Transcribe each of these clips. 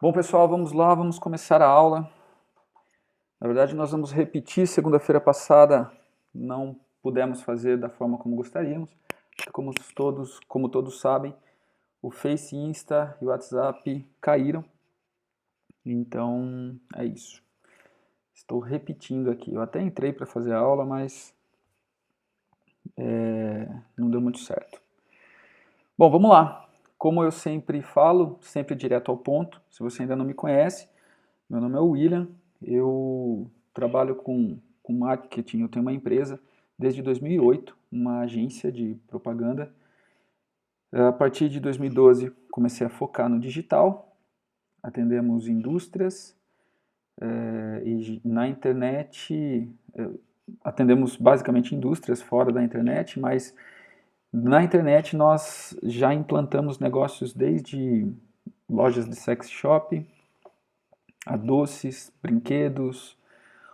Bom, pessoal, vamos lá, vamos começar a aula. Na verdade, nós vamos repetir. Segunda-feira passada não pudemos fazer da forma como gostaríamos. Como todos sabem, o Face, Insta e o WhatsApp caíram. Então, é isso. Estou repetindo aqui. Eu até entrei para fazer a aula, mas não deu muito certo. Bom, vamos lá. Como eu sempre falo, sempre direto ao ponto. Se você ainda não me conhece, meu nome é William. Eu trabalho com marketing, eu tenho uma empresa desde 2008, uma agência de propaganda. A partir de 2012 comecei a focar no digital, atendemos indústrias e na internet, atendemos basicamente indústrias fora da internet, mas na internet nós já implantamos negócios desde lojas de sex shop, a doces, brinquedos,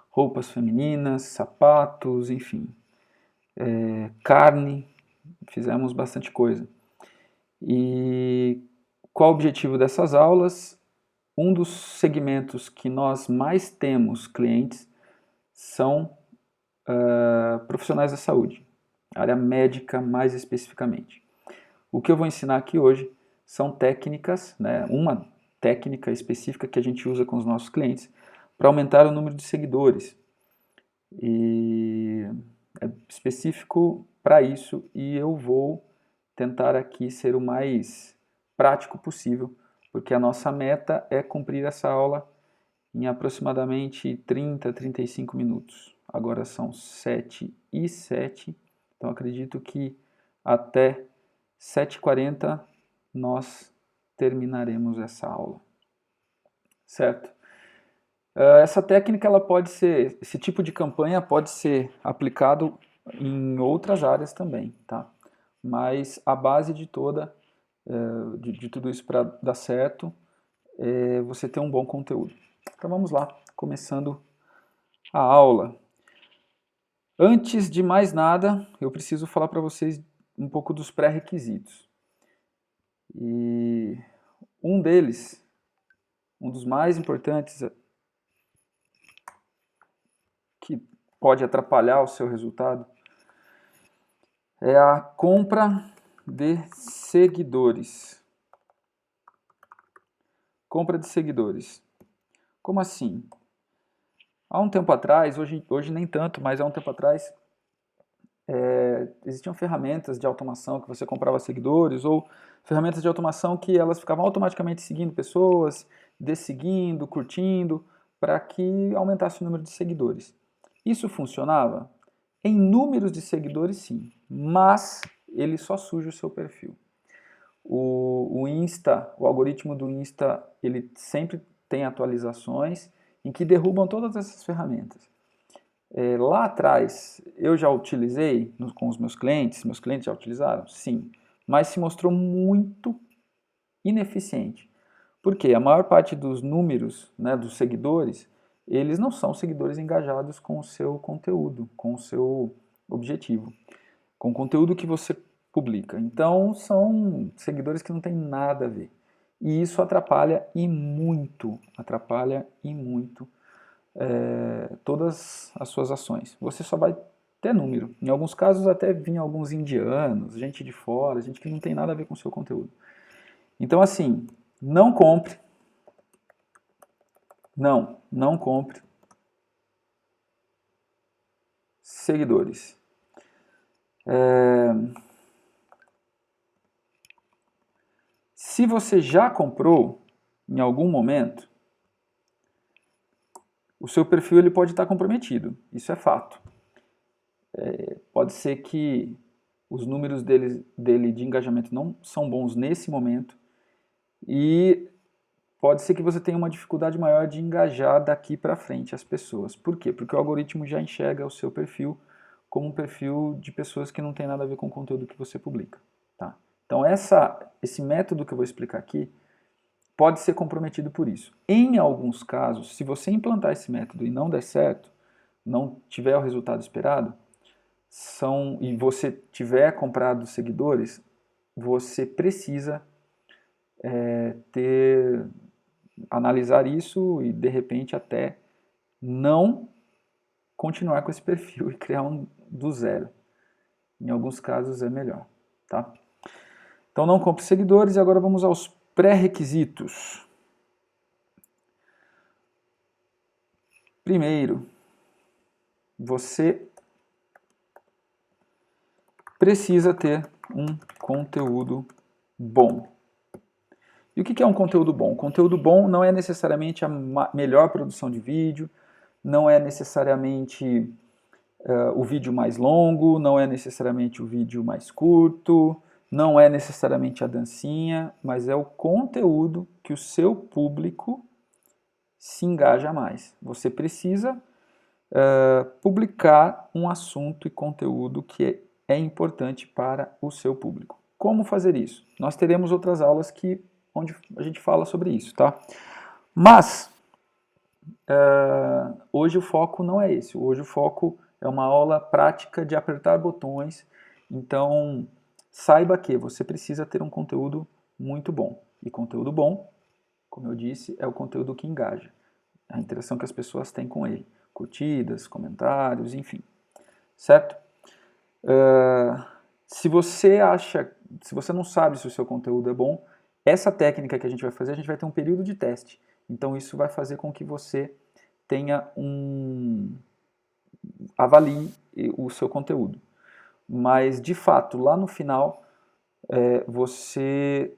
roupas femininas, sapatos, enfim, carne, fizemos bastante coisa. E qual o objetivo dessas aulas? Um dos segmentos que nós mais temos clientes são profissionais da saúde, área médica mais especificamente. O que eu vou ensinar aqui hoje são técnicas, né, uma técnica específica que a gente usa com os nossos clientes para aumentar o número de seguidores. E é específico para isso e eu vou tentar aqui ser o mais prático possível, porque a nossa meta é cumprir essa aula em aproximadamente 30, 35 minutos. Agora são 7h07, então acredito que até 7h40 nós terminaremos essa aula, certo? Essa técnica, ela pode ser, esse tipo de campanha pode ser aplicado em outras áreas também, tá? Mas a base de toda, de tudo isso para dar certo, é você ter um bom conteúdo. Então vamos lá, começando a aula. Antes de mais nada, eu preciso falar para vocês um pouco dos pré-requisitos. E um deles, um dos mais importantes, que pode atrapalhar o seu resultado, é a compra de seguidores. Compra de seguidores. Como assim? Há um tempo atrás, hoje nem tanto, mas há um tempo atrás, existiam ferramentas de automação que você comprava seguidores, ou ferramentas de automação que elas ficavam automaticamente seguindo pessoas, desseguindo, curtindo, para que aumentasse o número de seguidores. Isso funcionava? Em números de seguidores, sim, mas ele só suja o seu perfil. O Insta, o algoritmo do Insta, ele sempre tem atualizações em que derrubam todas essas ferramentas. Lá atrás, eu já utilizei com os meus clientes já utilizaram? Sim, mas se mostrou muito ineficiente. Porque a maior parte dos números, né, dos seguidores, eles não são seguidores engajados com o seu conteúdo, com o seu objetivo, com o conteúdo que você publica. Então, são seguidores que não têm nada a ver. E isso atrapalha e muito todas as suas ações. Você só vai ter número. Em alguns casos até vinha alguns indianos, gente de fora, gente que não tem nada a ver com o seu conteúdo. Então assim, não compre, não compre seguidores. Se você já comprou em algum momento, o seu perfil ele pode estar comprometido, isso é fato. Pode ser que os números dele de engajamento não são bons nesse momento e pode ser que você tenha uma dificuldade maior de engajar daqui para frente as pessoas. Por quê? Porque o algoritmo já enxerga o seu perfil como um perfil de pessoas que não tem nada a ver com o conteúdo que você publica. Tá? Então esse método que eu vou explicar aqui pode ser comprometido por isso. Em alguns casos, se você implantar esse método e não der certo, não tiver o resultado esperado, e você tiver comprado seguidores, você precisa ter analisar isso e de repente até não continuar com esse perfil e criar um do zero. Em alguns casos é melhor, tá? Então não compre seguidores e agora vamos aos pré-requisitos. Primeiro, você precisa ter um conteúdo bom. E o que é um conteúdo bom? Conteúdo bom não é necessariamente a melhor produção de vídeo, não é necessariamente o vídeo mais longo, não é necessariamente o vídeo mais curto, não é necessariamente a dancinha, mas é o conteúdo que o seu público se engaja mais. Você precisa publicar um assunto e conteúdo que é importante para o seu público. Como fazer isso? Nós teremos outras aulas onde a gente fala sobre isso, tá? Mas hoje o foco não é esse. Hoje o foco é uma aula prática de apertar botões. Então, saiba que você precisa ter um conteúdo muito bom. E conteúdo bom, como eu disse, é o conteúdo que engaja. A interação que as pessoas têm com ele. Curtidas, comentários, enfim. Certo? Se você não sabe se o seu conteúdo é bom, essa técnica que a gente vai fazer, a gente vai ter um período de teste. Então isso vai fazer com que você avalie o seu conteúdo. Mas de fato, lá no final, você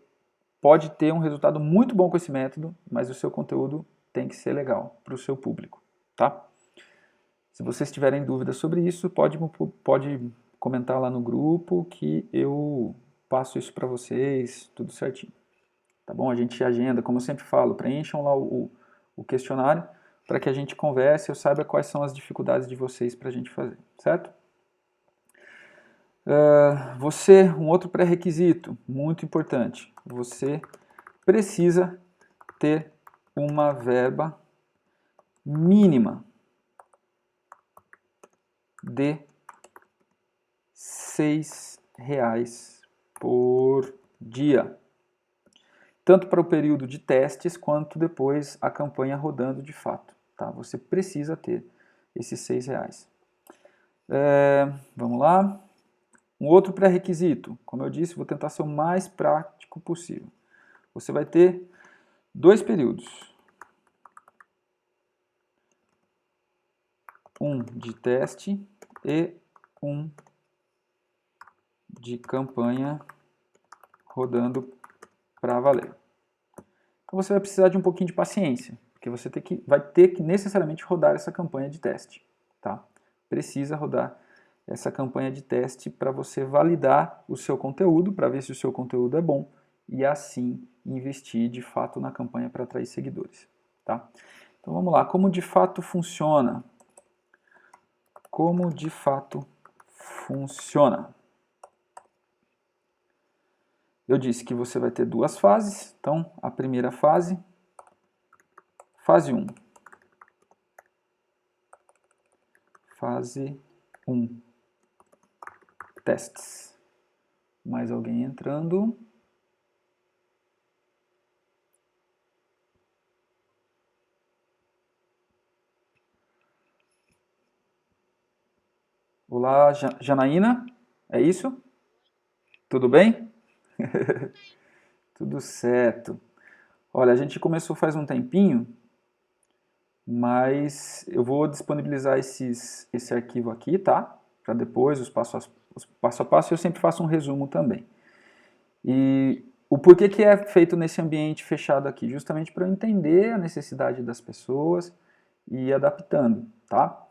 pode ter um resultado muito bom com esse método, mas o seu conteúdo tem que ser legal para o seu público, tá? Se vocês tiverem dúvidas sobre isso, pode comentar lá no grupo que eu passo isso para vocês, tudo certinho. Tá bom? A gente agenda, como eu sempre falo, preencham lá o questionário para que a gente converse e eu saiba quais são as dificuldades de vocês para a gente fazer, certo? Um outro pré-requisito muito importante, você precisa ter uma verba mínima de R$6 por dia. Tanto para o período de testes, quanto depois a campanha rodando de fato. Tá? Você precisa ter esses R$6. Vamos lá. Um outro pré-requisito, como eu disse, vou tentar ser o mais prático possível. Você vai ter 2 períodos. Um de teste e um de campanha rodando para valer. Então você vai precisar de um pouquinho de paciência, porque você vai ter que necessariamente rodar essa campanha de teste. Tá? Precisa rodar essa campanha de teste para você validar o seu conteúdo, para ver se o seu conteúdo é bom e assim investir de fato na campanha para atrair seguidores. Tá? Então vamos lá, como de fato funciona? Como de fato funciona? Eu disse que você vai ter 2 fases, então a primeira fase, fase 1. Fase 1. Testes. Mais alguém entrando? Olá, Janaína, é isso? Tudo bem? Tudo certo. Olha, a gente começou faz um tempinho, mas eu vou disponibilizar esse arquivo aqui, tá? Para depois, os passo a passo, eu sempre faço um resumo também. E o porquê que é feito nesse ambiente fechado aqui? Justamente para eu entender a necessidade das pessoas e ir adaptando, tá?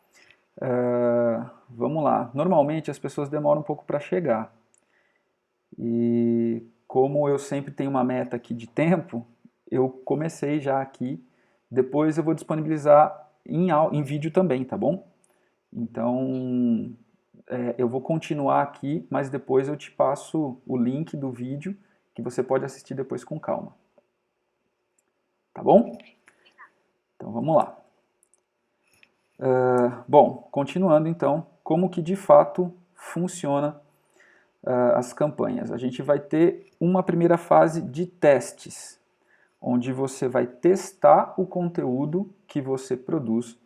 Vamos lá. Normalmente as pessoas demoram um pouco para chegar. E como eu sempre tenho uma meta aqui de tempo, eu comecei já aqui. Depois eu vou disponibilizar em vídeo também, tá bom? Então, eu vou continuar aqui, mas depois eu te passo o link do vídeo que você pode assistir depois com calma. Tá bom? Então vamos lá. Bom, continuando então, como que de fato funciona as campanhas. A gente vai ter uma primeira fase de testes. onde você vai testar o conteúdo que você produz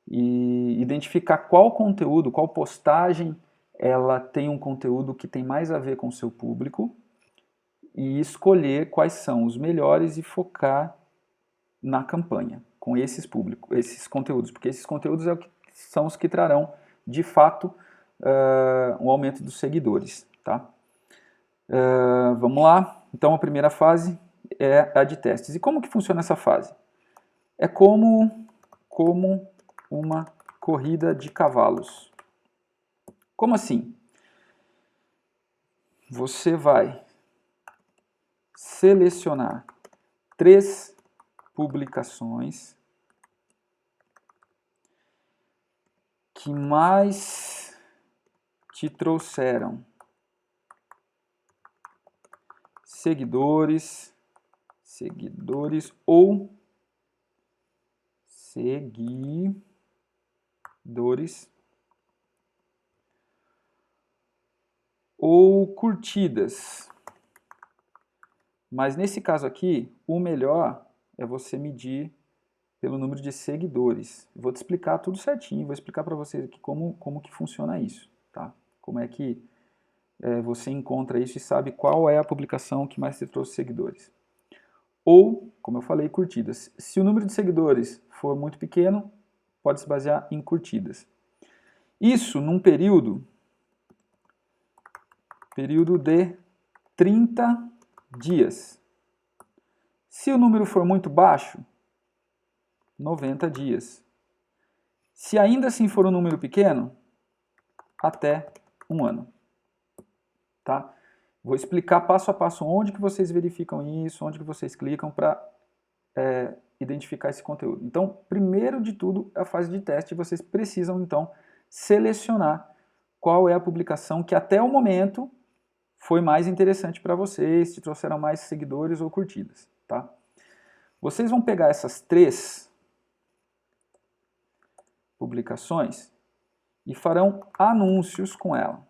e identificar qual conteúdo, qual postagem ela tem um conteúdo que tem mais a ver com o seu público e escolher quais são os melhores e focar na campanha com esses públicos, esses conteúdos, porque esses conteúdos são os que trarão, de fato, um aumento dos seguidores, tá? Vamos lá. Então, a primeira fase é a de testes. E como que funciona essa fase? É como uma corrida de cavalos. Como assim? Você vai selecionar 3 publicações que mais te trouxeram seguidores ou curtidas. Mas nesse caso aqui, o melhor é você medir pelo número de seguidores. Eu vou te explicar tudo certinho, vou explicar para vocês aqui como que funciona isso, tá? Como é que você encontra isso e sabe qual é a publicação que mais te trouxe seguidores. Ou, como eu falei, curtidas. Se o número de seguidores for muito pequeno, pode se basear em curtidas. Isso num período de 30 dias. Se o número for muito baixo, 90 dias. Se ainda assim for um número pequeno, até 1 ano. Tá? Vou explicar passo a passo onde que vocês verificam isso, onde que vocês clicam para identificar esse conteúdo. Então, primeiro de tudo, a fase de teste, vocês precisam então selecionar qual é a publicação que até o momento foi mais interessante para vocês, te trouxeram mais seguidores ou curtidas. Tá? Vocês vão pegar essas 3 publicações e farão anúncios com ela.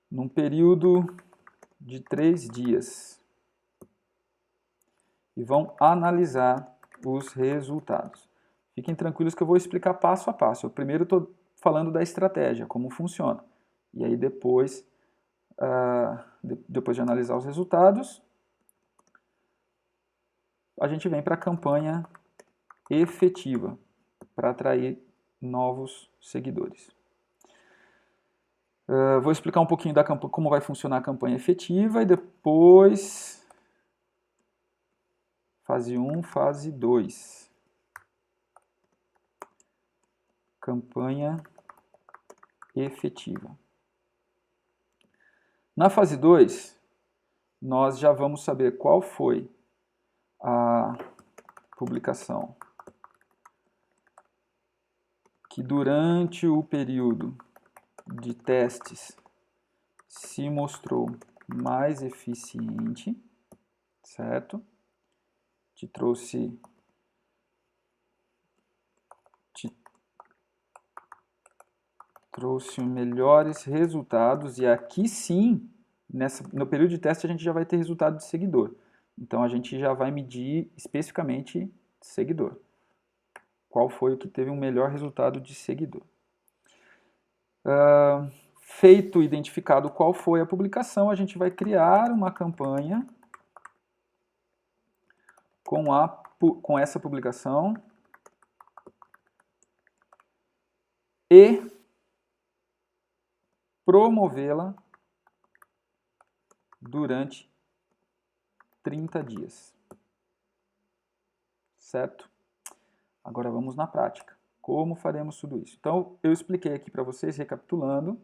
Num período de 3 dias. E vão analisar os resultados. Fiquem tranquilos que eu vou explicar passo a passo. Eu primeiro estou falando da estratégia, como funciona. E aí depois, depois de analisar os resultados, a gente vem para a campanha efetiva, para atrair novos seguidores. Vou explicar um pouquinho da como vai funcionar a campanha efetiva e depois fase 1, fase 2. Campanha efetiva. Na fase 2, nós já vamos saber qual foi a publicação que durante o período de testes se mostrou mais eficiente, certo? Te trouxe melhores resultados e aqui sim, no período de teste a gente já vai ter resultado de seguidor. Então a gente já vai medir especificamente seguidor. Qual foi o que teve um melhor resultado de seguidor. Feito, identificado qual foi a publicação, a gente vai criar uma campanha com essa publicação e promovê-la durante 30 dias. Certo? Agora vamos na prática. Como faremos tudo isso? Então, eu expliquei aqui para vocês, recapitulando.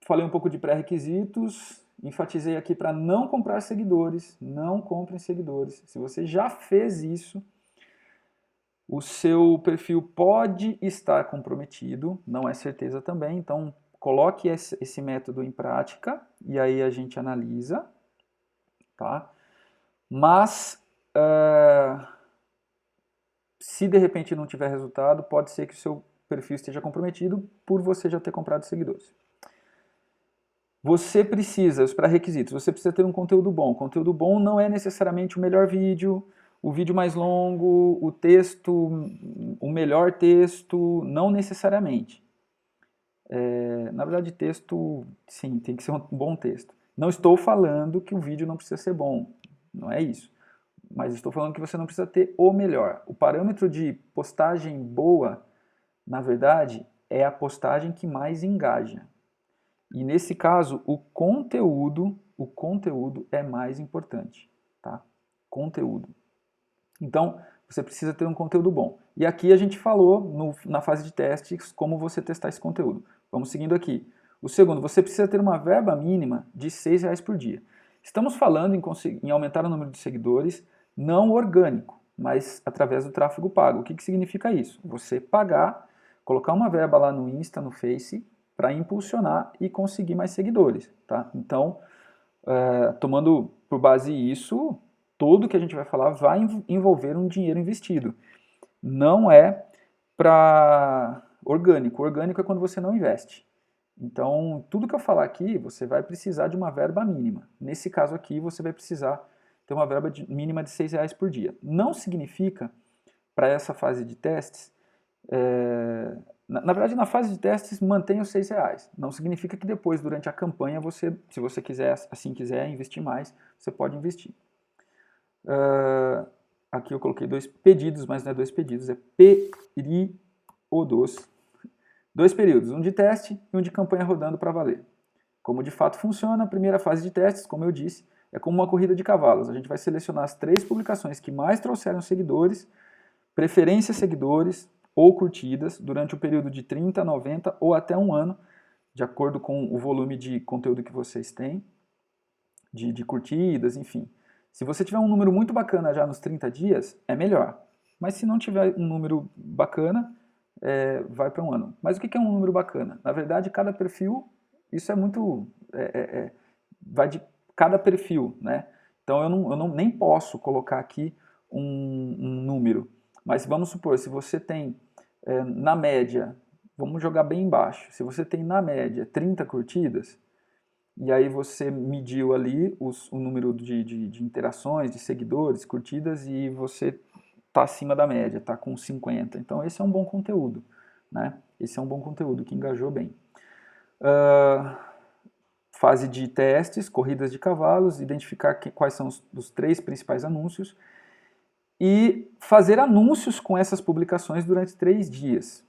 Falei um pouco de pré-requisitos, enfatizei aqui para não comprar seguidores, não comprem seguidores. Se você já fez isso, o seu perfil pode estar comprometido, não é certeza também, então coloque esse método em prática e aí a gente analisa, tá? Mas se de repente não tiver resultado, pode ser que o seu perfil esteja comprometido por você já ter comprado seguidores. Você precisa, os pré-requisitos, você precisa ter um conteúdo bom. O conteúdo bom não é necessariamente o melhor vídeo, o vídeo mais longo, o texto, o melhor texto, não necessariamente. Na verdade, texto, sim, tem que ser um bom texto. Não estou falando que o vídeo não precisa ser bom, não é isso. Mas estou falando que você não precisa ter o melhor. O parâmetro de postagem boa, na verdade, é a postagem que mais engaja. E nesse caso, o conteúdo é mais importante, tá? Conteúdo. Então, você precisa ter um conteúdo bom. E aqui a gente falou na fase de testes como você testar esse conteúdo. Vamos seguindo aqui. O segundo, você precisa ter uma verba mínima de R$6 por dia. Estamos falando em aumentar o número de seguidores, não orgânico, mas através do tráfego pago. O que significa isso? Você pagar, colocar uma verba lá no Insta, no Face, para impulsionar e conseguir mais seguidores. Tá? Então, tomando por base isso, tudo que a gente vai falar vai envolver um dinheiro investido. Não é para orgânico. Orgânico é quando você não investe. Então, tudo que eu falar aqui, você vai precisar de uma verba mínima. Nesse caso aqui, você vai precisar ter uma verba mínima de R$6 por dia. Não significa, para essa fase de testes, na verdade, na fase de testes, mantenha os R$6. Não significa que depois, durante a campanha, se você quiser, assim quiser investir mais, você pode investir. Aqui eu coloquei 2 pedidos, mas não é 2 pedidos, é períodos. 2 períodos, um de teste e um de campanha rodando para valer. Como de fato funciona, a primeira fase de testes, como eu disse, é como uma corrida de cavalos. A gente vai selecionar as 3 publicações que mais trouxeram seguidores, preferência seguidores ou curtidas durante o período de 30, 90 ou até um ano, de acordo com o volume de conteúdo que vocês têm, de curtidas, enfim. Se você tiver um número muito bacana já nos 30 dias, é melhor. Mas se não tiver um número bacana, vai para um ano. Mas o que é um número bacana? Na verdade, cada perfil, isso é muito... vai de cada perfil, né? Então eu nem posso colocar aqui um número. Mas vamos supor, se você tem na média, vamos jogar bem embaixo, se você tem na média 30 curtidas, e aí você mediu ali o número de interações, de seguidores, curtidas, e você está acima da média, está com 50. Então esse é um bom conteúdo, né? Esse é um bom conteúdo que engajou bem. Fase de testes, corridas de cavalos, identificar quais são os 3 principais anúncios e fazer anúncios com essas publicações durante 3 dias.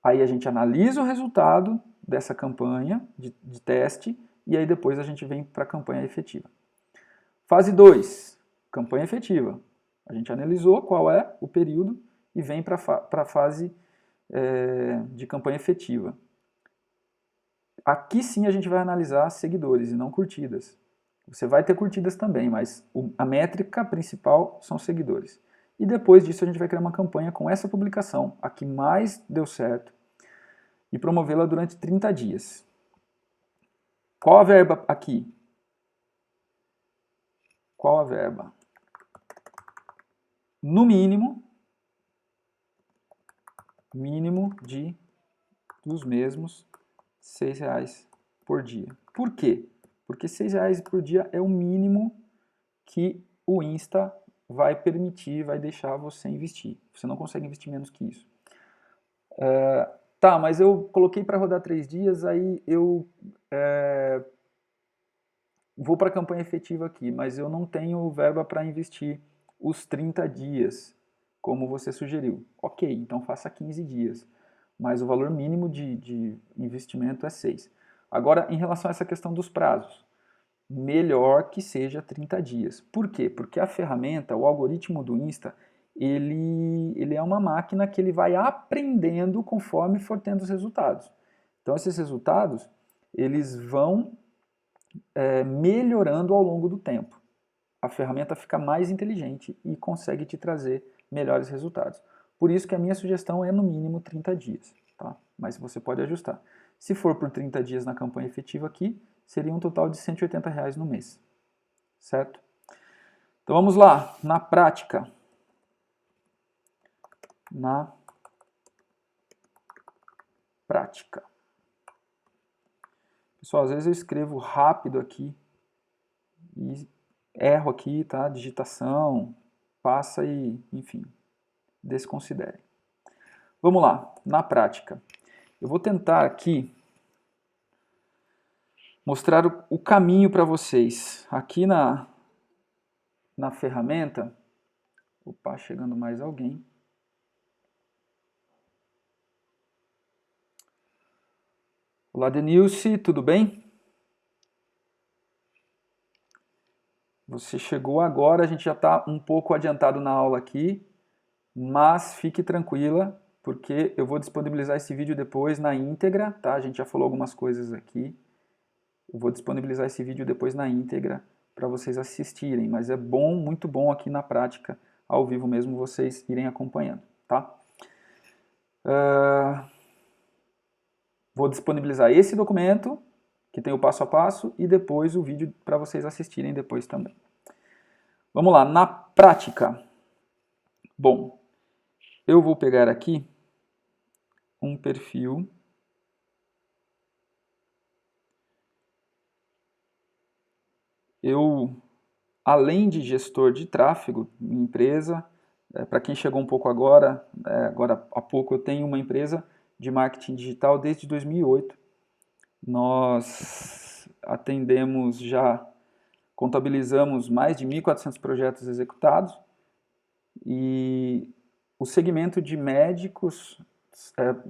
Aí a gente analisa o resultado dessa campanha de teste e aí depois a gente vem para a campanha efetiva. Fase 2, campanha efetiva. A gente analisou qual é o período e vem para a fase de campanha efetiva. Aqui sim a gente vai analisar seguidores e não curtidas. Você vai ter curtidas também, mas a métrica principal são seguidores. E depois disso a gente vai criar uma campanha com essa publicação, a que mais deu certo, e promovê-la durante 30 dias. Qual a verba aqui? Qual a verba? No mínimo dos mesmos R$6 por dia. Por quê? Porque R$6 por dia é o mínimo que o Insta vai permitir, vai deixar você investir. Você não consegue investir menos que isso. Tá, mas eu coloquei para rodar 3 dias, aí eu vou para a campanha efetiva aqui, mas eu não tenho verba para investir os 30 dias, como você sugeriu. Ok, então faça 15 dias, mas o valor mínimo de investimento é 6. Agora, em relação a essa questão dos prazos, melhor que seja 30 dias. Por quê? Porque a ferramenta, o algoritmo do Insta, ele é uma máquina que ele vai aprendendo conforme for tendo os resultados. Então, esses resultados, eles vão melhorando ao longo do tempo. A ferramenta fica mais inteligente e consegue te trazer melhores resultados. Por isso que a minha sugestão é no mínimo 30 dias, tá? Mas você pode ajustar. Se for por 30 dias na campanha efetiva aqui, seria um total de R$180 no mês, certo? Então vamos lá, na prática. Na prática. Pessoal, às vezes eu escrevo rápido aqui e erro aqui, tá? Digitação, passa e, enfim, desconsidere. Vamos lá, na prática. Eu vou tentar aqui mostrar o caminho para vocês. Aqui na ferramenta, opa, chegando mais alguém. Olá, Denilce, tudo bem? Você chegou agora, a gente já está um pouco adiantado na aula aqui, mas fique tranquila, porque eu vou disponibilizar esse vídeo depois na íntegra, tá? A gente já falou algumas coisas aqui. Eu vou disponibilizar esse vídeo depois na íntegra para vocês assistirem, mas é bom, muito bom aqui na prática, ao vivo mesmo, vocês irem acompanhando, tá? Vou disponibilizar esse documento, que tem o passo a passo, e depois o vídeo para vocês assistirem depois também. Vamos lá, na prática. Bom, eu vou pegar aqui um perfil além de gestor de tráfego, minha empresa, para quem chegou um pouco agora, agora há pouco eu tenho uma empresa de marketing digital desde 2008. Nós atendemos contabilizamos mais de 1.400 projetos executados e o segmento de médicos,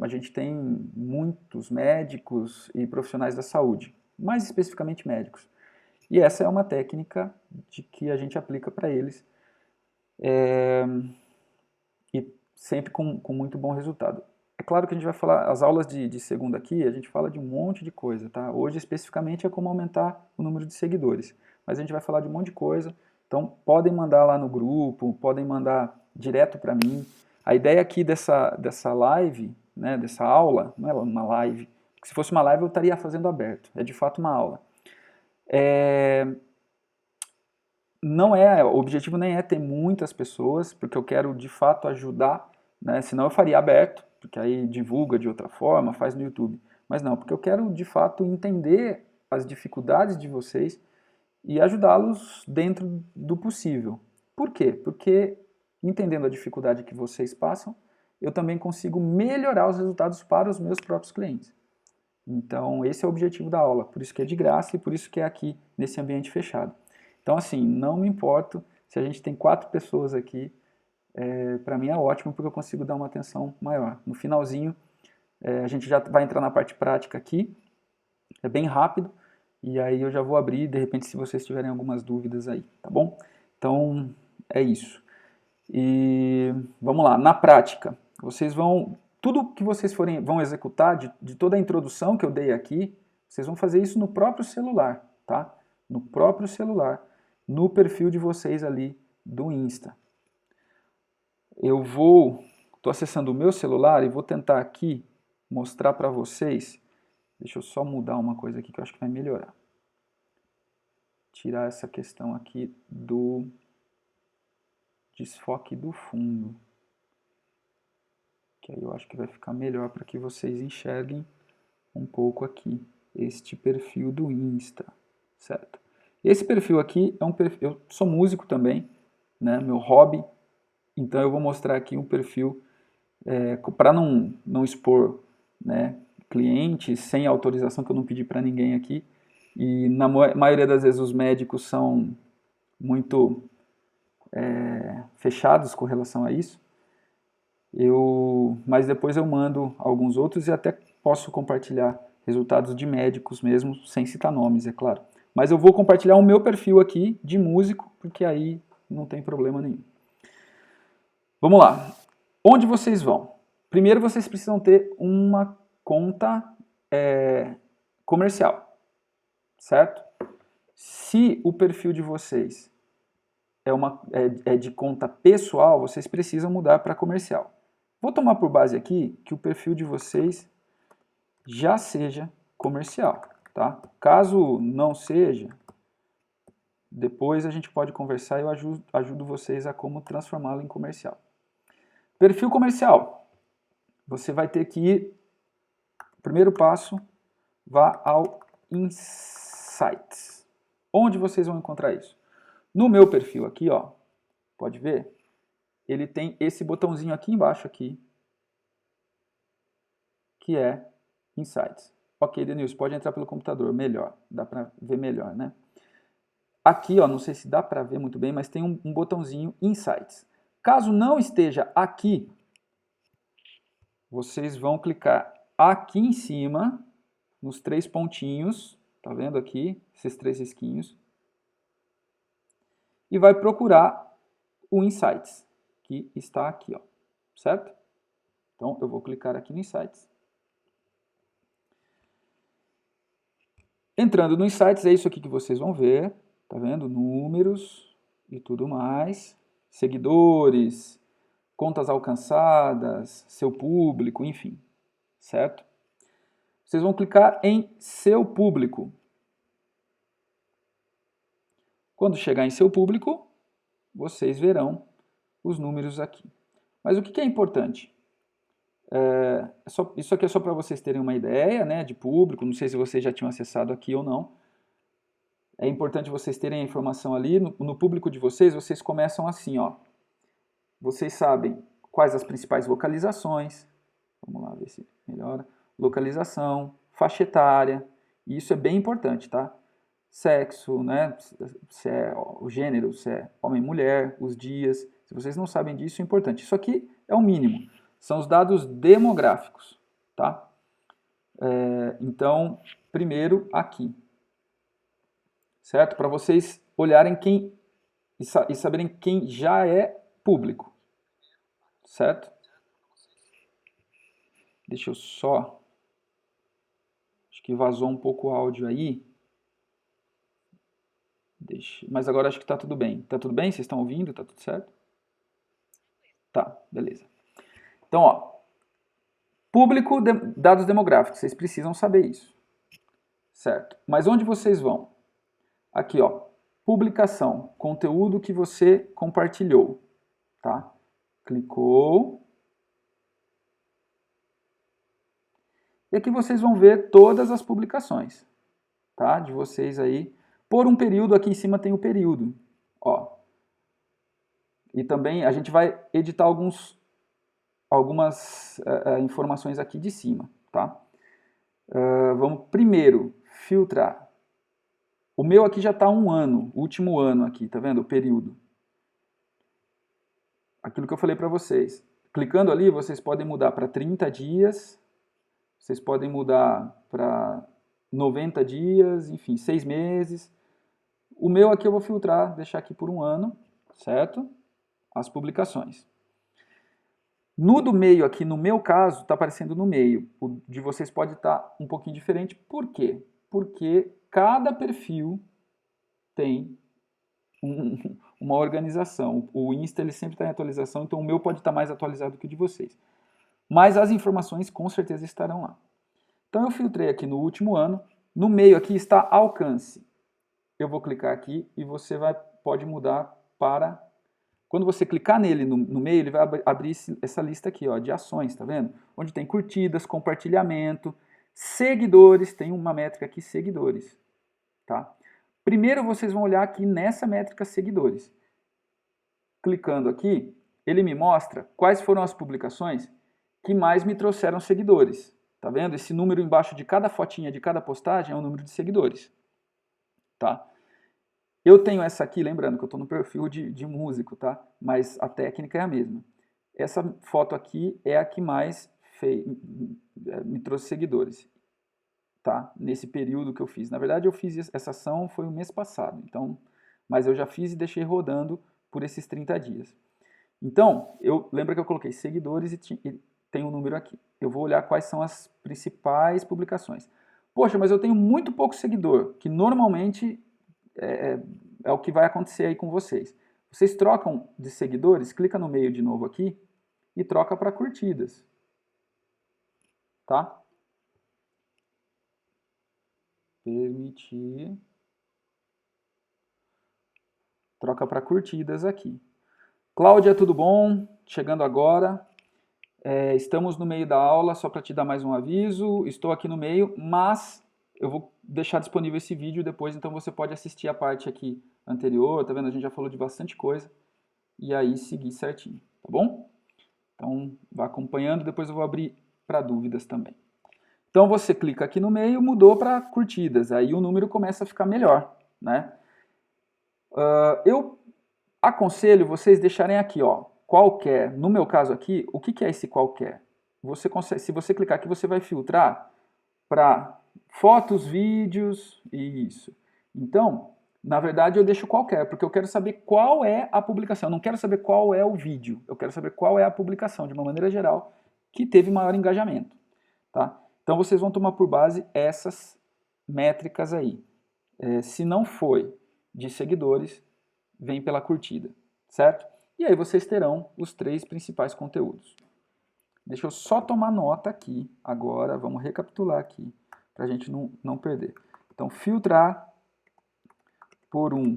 a gente tem muitos médicos e profissionais da saúde, mais especificamente médicos. E essa é uma técnica que a gente aplica para eles e sempre com muito bom resultado. É claro que a gente vai falar, as aulas de segunda aqui, a gente fala de um monte de coisa, tá? Hoje especificamente é como aumentar o número de seguidores, mas a gente vai falar de um monte de coisa, então podem mandar lá no grupo, podem mandar direto para mim. A ideia aqui dessa live, né, dessa aula, não é uma live, porque se fosse uma live eu estaria fazendo aberto, é de fato uma aula. O objetivo nem é ter muitas pessoas, porque eu quero de fato ajudar, né? Senão eu faria aberto, porque aí divulga de outra forma, faz no YouTube. Mas não, porque eu quero de fato entender as dificuldades de vocês e ajudá-los dentro do possível. Por quê? Porque entendendo a dificuldade que vocês passam, eu também consigo melhorar os resultados para os meus próprios clientes. Então, esse é o objetivo da aula, por isso que é de graça e por isso que é aqui nesse ambiente fechado. Então, assim, não me importo se a gente tem 4 pessoas aqui, para mim é ótimo porque eu consigo dar uma atenção maior. No finalzinho, a gente já vai entrar na parte prática aqui, é bem rápido, e aí eu já vou abrir, de repente, se vocês tiverem algumas dúvidas aí, tá bom? Então, é isso. E vamos lá, na prática, tudo que vocês vão executar, de toda a introdução que eu dei aqui, vocês vão fazer isso no próprio celular, tá? No próprio celular, no perfil de vocês ali do Insta. Estou acessando o meu celular e vou tentar aqui mostrar para vocês, deixa eu só mudar uma coisa aqui que eu acho que vai melhorar. Tirar essa questão aqui do desfoque do fundo. Que aí eu acho que vai ficar melhor para que vocês enxerguem um pouco aqui este perfil do Insta, certo? Esse perfil aqui é um perfil, eu sou músico também, né, meu hobby, então eu vou mostrar aqui um perfil para não expor, né, clientes sem autorização que eu não pedi para ninguém aqui, e na maioria das vezes os médicos são muito fechados com relação a isso. Mas depois eu mando alguns outros e até posso compartilhar resultados de médicos mesmo, sem citar nomes, é claro. Mas eu vou compartilhar o meu perfil aqui de músico, porque aí não tem problema nenhum. Vamos lá. Onde vocês vão? Primeiro vocês precisam ter uma conta comercial, certo? Se o perfil de vocês é de conta pessoal, vocês precisam mudar para comercial. Vou tomar por base aqui que o perfil de vocês já seja comercial, tá? Caso não seja, depois a gente pode conversar e eu ajudo vocês a como transformá-lo em comercial. Perfil comercial. Você vai ter que ir, primeiro passo, vá ao Insights. Onde vocês vão encontrar isso? No meu perfil aqui, ó, pode ver, ele tem esse botãozinho aqui embaixo aqui, que é Insights. Ok, Denilson, pode entrar pelo computador, melhor, dá para ver melhor, né? Aqui, ó, não sei se dá para ver muito bem, mas tem um botãozinho Insights. Caso não esteja aqui, vocês vão clicar aqui em cima, nos 3 pontinhos, tá vendo aqui, esses 3 risquinhos, e vai procurar o Insights, que está aqui, ó, certo? Então, eu vou clicar aqui no Insights. Entrando no Insights, é isso aqui que vocês vão ver, tá vendo? Números e tudo mais, seguidores, contas alcançadas, seu público, enfim, certo? Vocês vão clicar em seu público. Quando chegar em seu público, vocês verão os números aqui. Mas o que é importante? Isso aqui é só para vocês terem uma ideia, né, de público, não sei se vocês já tinham acessado aqui ou não. É importante vocês terem a informação ali, no público de vocês, vocês começam assim, ó. Vocês sabem quais as principais localizações, vamos lá ver se melhora, localização, faixa etária, e isso é bem importante, tá? Sexo, né, se é o gênero, se é homem e mulher, os dias, se vocês não sabem disso, é importante. Isso aqui é o mínimo. São os dados demográficos, tá? Então, primeiro aqui, certo? Para vocês olharem quem e saberem quem já é público, certo? Deixa eu só, acho que vazou um pouco o áudio aí. Mas agora acho que está tudo bem. Tá tudo bem? Vocês estão ouvindo? Tá tudo certo? Tá, beleza. Então, ó, público, dados demográficos, vocês precisam saber isso, certo? Mas onde vocês vão? Aqui, ó, publicação, conteúdo que você compartilhou, tá? Clicou. E aqui vocês vão ver todas as publicações, tá? De vocês aí. Por um período, aqui em cima tem o período, ó. E também a gente vai editar algumas informações aqui de cima, tá? Vamos primeiro filtrar. O meu aqui já está 1 ano, último ano aqui, tá vendo? O período. Aquilo que eu falei para vocês. Clicando ali, vocês podem mudar para 30 dias, vocês podem mudar para 90 dias, enfim, 6 meses. O meu aqui eu vou filtrar, deixar aqui por 1 ano, certo? As publicações. No do meio aqui, no meu caso, está aparecendo no meio. O de vocês pode estar um pouquinho diferente. Por quê? Porque cada perfil tem uma organização. O Insta ele sempre está em atualização, então o meu pode estar mais atualizado que o de vocês. Mas as informações com certeza estarão lá. Então eu filtrei aqui no último ano. No meio aqui está alcance. Eu vou clicar aqui e você pode mudar para... Quando você clicar nele no meio, ele vai abrir essa lista aqui, ó, de ações, tá vendo? Onde tem curtidas, compartilhamento, seguidores, tem uma métrica aqui, seguidores, tá? Primeiro vocês vão olhar aqui nessa métrica seguidores. Clicando aqui, ele me mostra quais foram as publicações que mais me trouxeram seguidores. Tá vendo? Esse número embaixo de cada fotinha, de cada postagem, é o número de seguidores, tá? Eu tenho essa aqui, lembrando que eu estou no perfil de músico, tá? Mas a técnica é a mesma. Essa foto aqui é a que mais me trouxe seguidores, tá? Nesse período que eu fiz. Na verdade, eu fiz essa ação foi o mês passado, então, mas eu já fiz e deixei rodando por esses 30 dias. Então, lembra que eu coloquei seguidores e tem um número aqui. Eu vou olhar quais são as principais publicações. Poxa, mas eu tenho muito pouco seguidor, que normalmente... É o que vai acontecer aí com vocês. Vocês trocam de seguidores, clica no meio de novo aqui e troca para curtidas. Tá? Permitir. Troca para curtidas aqui. Cláudia, tudo bom? Chegando agora. Estamos no meio da aula, só para te dar mais um aviso. Estou aqui no meio, mas eu vou deixar disponível esse vídeo depois, então você pode assistir a parte aqui anterior, tá vendo? A gente já falou de bastante coisa, e aí seguir certinho, tá bom? Então, vá acompanhando, depois eu vou abrir para dúvidas também. Então, você clica aqui no meio, mudou para curtidas, aí o número começa a ficar melhor, né? Eu aconselho vocês deixarem aqui, ó, qualquer. No meu caso aqui, o que é esse qualquer? Você consegue, se você clicar aqui, você vai filtrar para fotos, vídeos e isso. Então, na verdade, eu deixo qualquer, porque eu quero saber qual é a publicação. Eu não quero saber qual é o vídeo, eu quero saber qual é a publicação, de uma maneira geral, que teve maior engajamento. Tá? Então, vocês vão tomar por base essas métricas aí. Se não foi de seguidores, vem pela curtida, certo? E aí vocês terão os 3 principais conteúdos. Deixa eu só tomar nota aqui agora, vamos recapitular aqui, para a gente não perder. Então, filtrar por um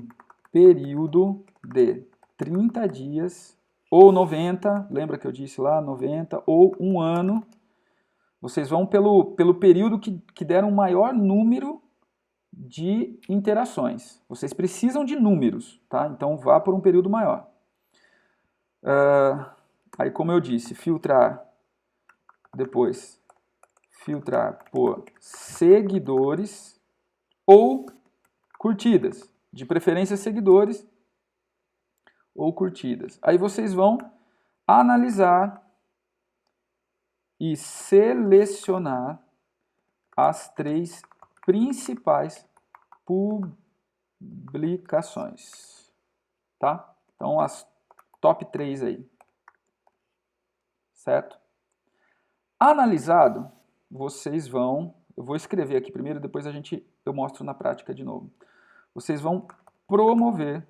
período de 30 dias, ou 90, lembra que eu disse lá, 90, ou 1 ano. Vocês vão pelo período que der um maior número de interações. Vocês precisam de números, tá? Então vá por um período maior. Aí, como eu disse, filtrar depois, filtrar por seguidores ou curtidas. De preferência, seguidores ou curtidas. Aí vocês vão analisar e selecionar as 3 principais publicações, tá? Então, as top 3 aí, certo? Analisado, vocês vão, eu vou escrever aqui primeiro, depois eu mostro na prática de novo. Vocês vão promover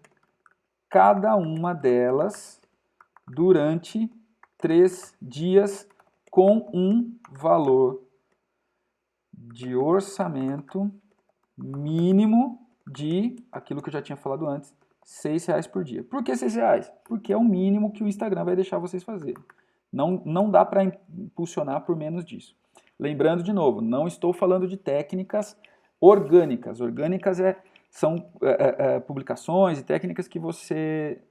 cada uma delas durante 3 dias com um valor de orçamento mínimo de, aquilo que eu já tinha falado antes, R$6 por dia. Por que R$6? Porque é o mínimo que o Instagram vai deixar vocês fazerem. Não dá para impulsionar por menos disso. Lembrando de novo, não estou falando de técnicas orgânicas. Orgânicas são publicações e técnicas que você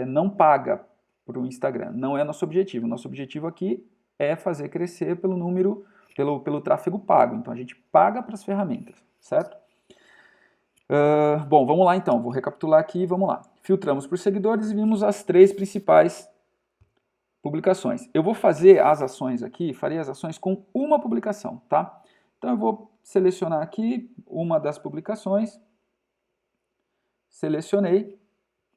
não paga para o Instagram. Não é nosso objetivo. Nosso objetivo aqui é fazer crescer pelo número, pelo tráfego pago. Então a gente paga para as ferramentas, certo? Bom, vamos lá então. Vou recapitular aqui, vamos lá. Filtramos por seguidores e vimos as 3 principais publicações. Eu vou fazer as ações aqui, farei as ações com uma publicação, tá? Então eu vou selecionar aqui uma das publicações. Selecionei.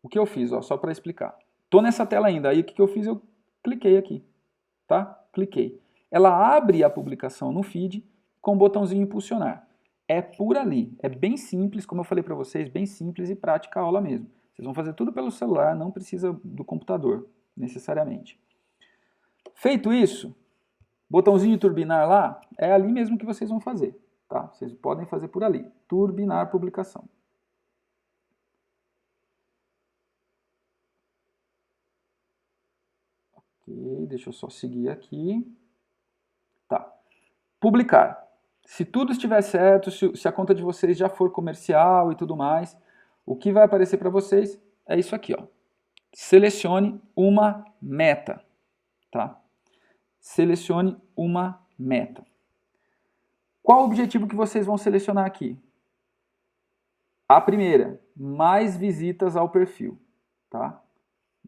O que eu fiz, ó, só para explicar. Estou nessa tela ainda, aí o que eu fiz? Eu cliquei aqui, tá? Cliquei. Ela abre a publicação no feed com o botãozinho impulsionar. É por ali, é bem simples, como eu falei para vocês, bem simples e prática a aula mesmo. Vocês vão fazer tudo pelo celular, não precisa do computador, necessariamente. Feito isso, botãozinho turbinar lá, é ali mesmo que vocês vão fazer, tá? Vocês podem fazer por ali, turbinar publicação. Ok, deixa eu só seguir aqui. Tá. Publicar. Se tudo estiver certo, se a conta de vocês já for comercial e tudo mais, o que vai aparecer para vocês é isso aqui, ó. Selecione uma meta, tá? Selecione uma meta. Qual o objetivo que vocês vão selecionar aqui? A primeira, mais visitas ao perfil, tá?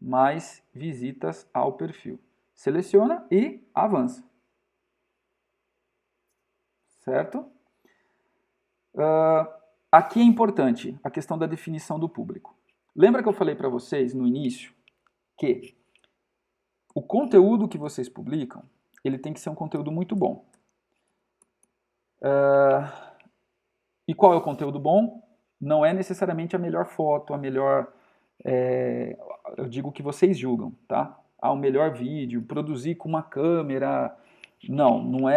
Mais visitas ao perfil. Seleciona e avança. Certo? Aqui é importante a questão da definição do público. Lembra que eu falei para vocês no início que o conteúdo que vocês publicam, ele tem que ser um conteúdo muito bom. E qual é o conteúdo bom? Não é necessariamente a melhor foto, a melhor... eu digo que vocês julgam, tá? O melhor vídeo, produzir com uma câmera... não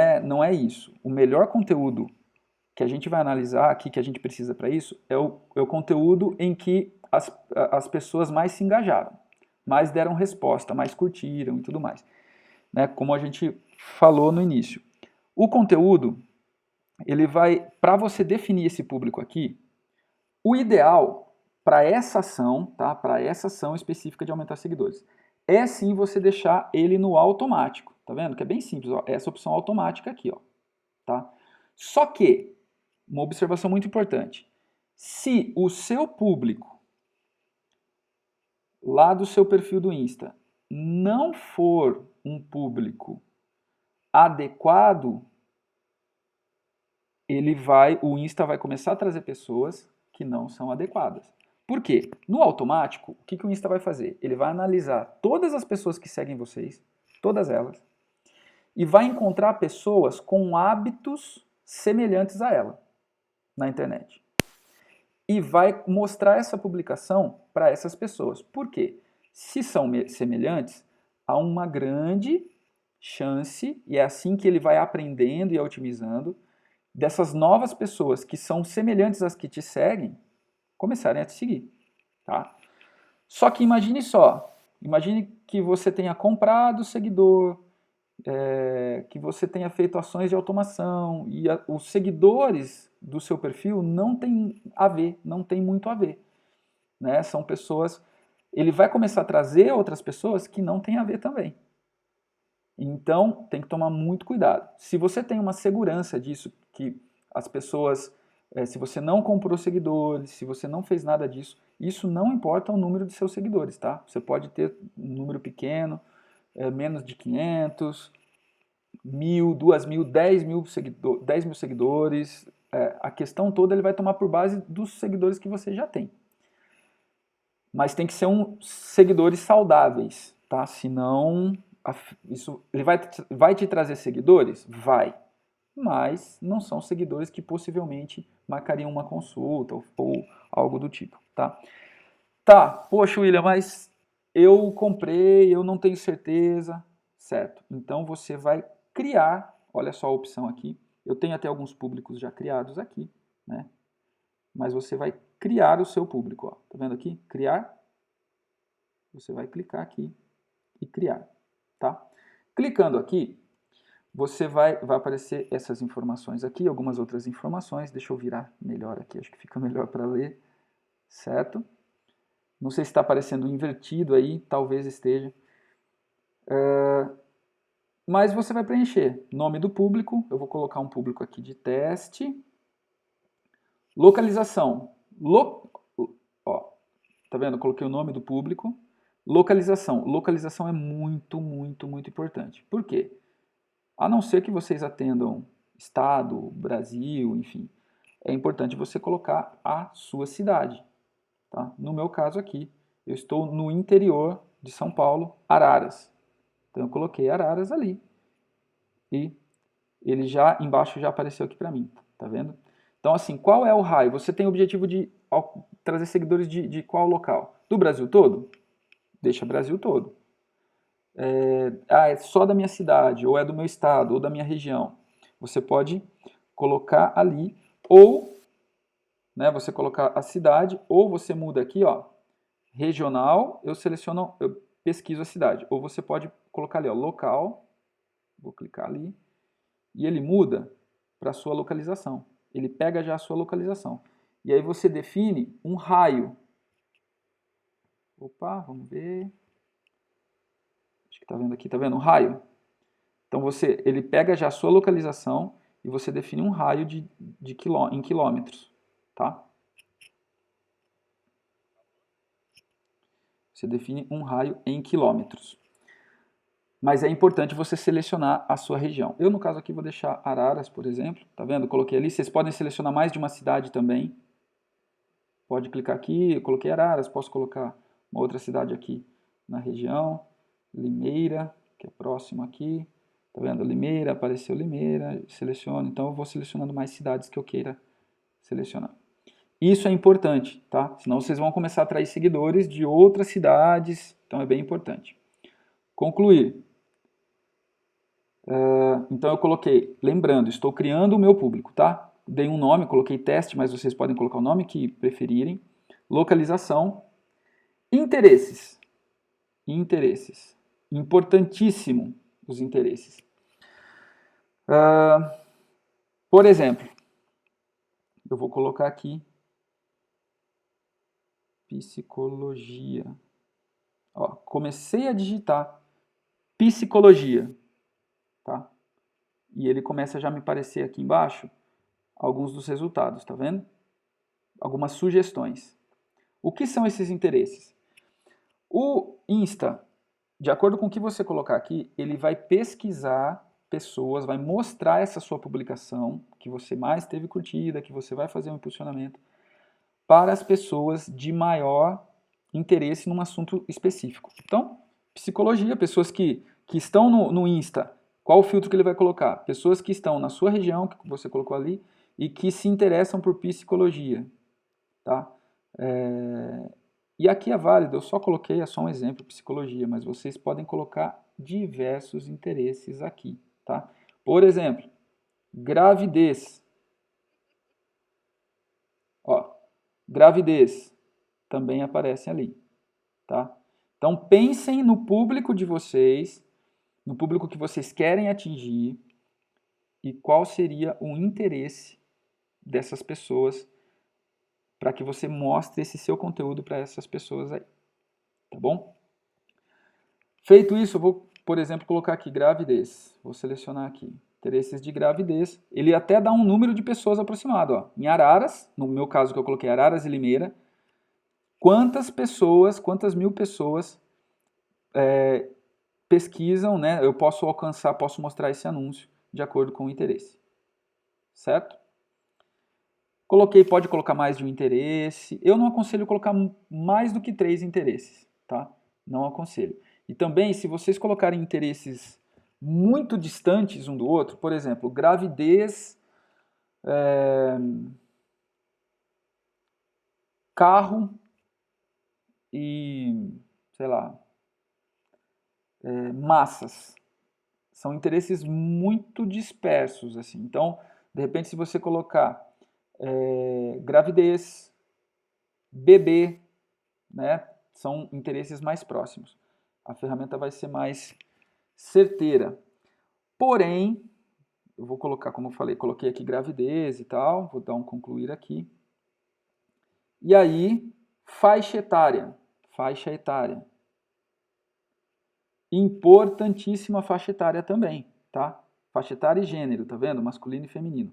é isso. O melhor conteúdo que a gente vai analisar aqui, que a gente precisa para isso, é o conteúdo em que as pessoas mais se engajaram, mais deram resposta, mais curtiram e tudo mais. Né? Como a gente falou no início. O conteúdo, ele vai, para você definir esse público aqui, o ideal para essa ação, tá? Para essa ação específica de aumentar seguidores, é sim você deixar ele no automático, tá vendo? Que é bem simples, ó, essa opção automática aqui, ó, tá? Só que, uma observação muito importante, se o seu público lá do seu perfil do Insta não for um público adequado, o Insta vai começar a trazer pessoas que não são adequadas. Por quê? No automático, o que o Insta vai fazer? Ele vai analisar todas as pessoas que seguem vocês, todas elas, e vai encontrar pessoas com hábitos semelhantes a ela na internet. E vai mostrar essa publicação para essas pessoas. Por quê? Se são semelhantes, há uma grande chance, e é assim que ele vai aprendendo e otimizando, dessas novas pessoas que são semelhantes às que te seguem, começarem a te seguir, tá? Só que imagine só, imagine que você tenha comprado seguidor, que você tenha feito ações de automação e os seguidores do seu perfil não tem a ver, não tem muito a ver, né? São pessoas, ele vai começar a trazer outras pessoas que não tem a ver também. Então, tem que tomar muito cuidado. Se você tem uma segurança disso, que as pessoas, se você não comprou seguidores, se você não fez nada disso, isso não importa o número de seus seguidores, tá? Você pode ter um número pequeno, menos de 500, 1.000, 2.000, 10 mil seguidores. A questão toda ele vai tomar por base dos seguidores que você já tem. Mas tem que ser seguidores saudáveis, tá? Senão, ele vai te trazer seguidores? Vai. Mas não são seguidores que possivelmente marcariam uma consulta ou algo do tipo, tá? Tá, poxa, William, mas eu comprei, eu não tenho certeza, certo? Então você vai criar, olha só a opção aqui, eu tenho até alguns públicos já criados aqui, né? Mas você vai criar o seu público, ó. Tá vendo aqui? Criar. Você vai clicar aqui e criar, tá? Clicando aqui, você vai aparecer essas informações aqui, algumas outras informações. Deixa eu virar melhor aqui, acho que fica melhor para ler, certo? Não sei se está aparecendo invertido aí, talvez esteja. Mas você vai preencher nome do público, eu vou colocar um público aqui de teste. Localização. Ó, tá vendo? Eu coloquei o nome do público. Localização. Localização é muito, muito, muito importante. Por quê? A não ser que vocês atendam estado, Brasil, enfim, é importante você colocar a sua cidade. Tá? No meu caso aqui, eu estou no interior de São Paulo, Araras. Então eu coloquei Araras ali e ele já embaixo já apareceu aqui para mim, tá vendo? Então assim, qual é o raio? Você tem o objetivo de trazer seguidores de qual local? Do Brasil todo? Deixa Brasil todo. É só da minha cidade, ou é do meu estado, ou da minha região. Você pode colocar ali, ou né, você colocar a cidade, ou você muda aqui, ó, regional, eu pesquiso a cidade. Ou você pode colocar ali, ó, local, vou clicar ali, e ele muda para a sua localização. Ele pega já a sua localização. E aí você define um raio. Opa, vamos ver. Acho que tá vendo aqui, tá vendo? Um raio. Então ele pega já a sua localização e você define um raio em quilômetros, tá? Você define um raio em quilômetros. Mas é importante você selecionar a sua região. Eu, no caso aqui, vou deixar Araras, por exemplo. Tá vendo? Coloquei ali. Vocês podem selecionar mais de uma cidade também. Pode clicar aqui. Eu coloquei Araras. Posso colocar uma outra cidade aqui na região. Limeira, que é próximo aqui. Tá vendo? Limeira, apareceu Limeira. Seleciono. Então, eu vou selecionando mais cidades que eu queira selecionar. Isso é importante, tá? Senão vocês vão começar a atrair seguidores de outras cidades. Então, é bem importante. Concluir. Então eu coloquei, lembrando, estou criando o meu público, tá? Dei um nome, coloquei teste, mas vocês podem colocar o nome que preferirem. Localização. Interesses. Interesses. Importantíssimo os interesses. Por exemplo, eu vou colocar aqui psicologia. Ó, comecei a digitar psicologia, tá? E ele começa a já me aparecer aqui embaixo alguns dos resultados, tá vendo? Algumas sugestões. O que são esses interesses? O Insta, de acordo com o que você colocar aqui, ele vai pesquisar pessoas, vai mostrar essa sua publicação que você mais teve curtida, que você vai fazer um impulsionamento para as pessoas de maior interesse num assunto específico. Então, psicologia, pessoas que estão no Insta, qual o filtro que ele vai colocar? Pessoas que estão na sua região, que você colocou ali, e que se interessam por psicologia. Tá? E aqui é válido, eu só coloquei, é só um exemplo, psicologia, mas vocês podem colocar diversos interesses aqui. Tá? Por exemplo, gravidez. Ó, gravidez também aparece ali. Tá? Então pensem no público de vocês, no público que vocês querem atingir e qual seria o interesse dessas pessoas para que você mostre esse seu conteúdo para essas pessoas aí, tá bom? Feito isso, eu vou, por exemplo, colocar aqui gravidez. Vou selecionar aqui interesses de gravidez. Ele até dá um número de pessoas aproximado. Ó. Em Araras, no meu caso que eu coloquei Araras e Limeira, quantas pessoas, quantas mil pessoas pesquisam, né? Eu posso alcançar, posso mostrar esse anúncio de acordo com o interesse. Certo? Coloquei, pode colocar mais de um interesse. Eu não aconselho colocar mais do que 3 interesses, tá? Não aconselho. E também, se vocês colocarem interesses muito distantes um do outro, por exemplo, gravidez, carro e, sei lá, massas. São interesses muito dispersos, assim. Então, de repente, se você colocar gravidez, bebê, né, são interesses mais próximos. A ferramenta vai ser mais certeira. Porém, eu vou colocar, como eu falei, coloquei aqui gravidez e tal, vou dar um concluir aqui. E aí, faixa etária. Faixa etária. Importantíssima faixa etária também, tá? Faixa etária e gênero, tá vendo? Masculino e feminino.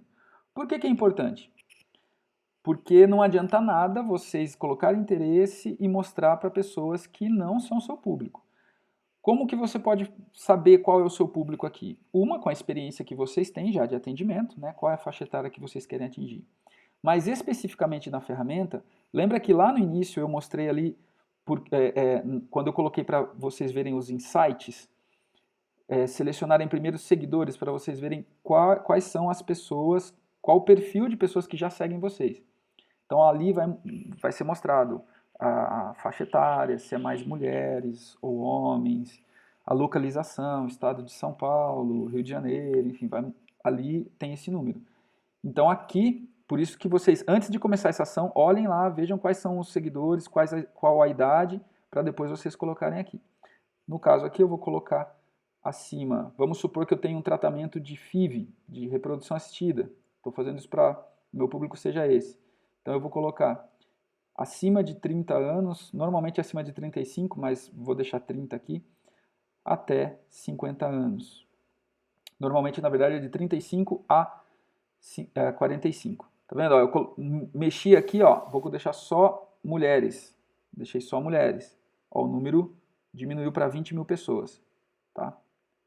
Por que que é importante? Porque não adianta nada vocês colocarem interesse e mostrar para pessoas que não são seu público. Como que você pode saber qual é o seu público aqui? Uma, com a experiência que vocês têm já de atendimento, né? Qual é a faixa etária que vocês querem atingir. Mas especificamente na ferramenta, lembra que lá no início eu mostrei ali, quando eu coloquei para vocês verem os insights, selecionarem primeiro os seguidores para vocês verem quais são as pessoas, qual o perfil de pessoas que já seguem vocês. Então ali vai ser mostrado a faixa etária, se é mais mulheres ou homens, a localização, estado de São Paulo, Rio de Janeiro, enfim, ali tem esse número. Então aqui, por isso que vocês, antes de começar essa ação, olhem lá, vejam quais são os seguidores, qual a idade, para depois vocês colocarem aqui. No caso aqui eu vou colocar acima, vamos supor que eu tenho um tratamento de FIV, de reprodução assistida. Estou fazendo isso para o meu público seja esse. Então eu vou colocar acima de 30 anos, normalmente acima de 35, mas vou deixar 30 aqui, até 50 anos. Normalmente, na verdade, é de 35 a 45. Tá vendo? Ó, eu mexi aqui, ó, vou deixar só mulheres. Deixei só mulheres. Ó, o número diminuiu para 20 mil pessoas. Tá?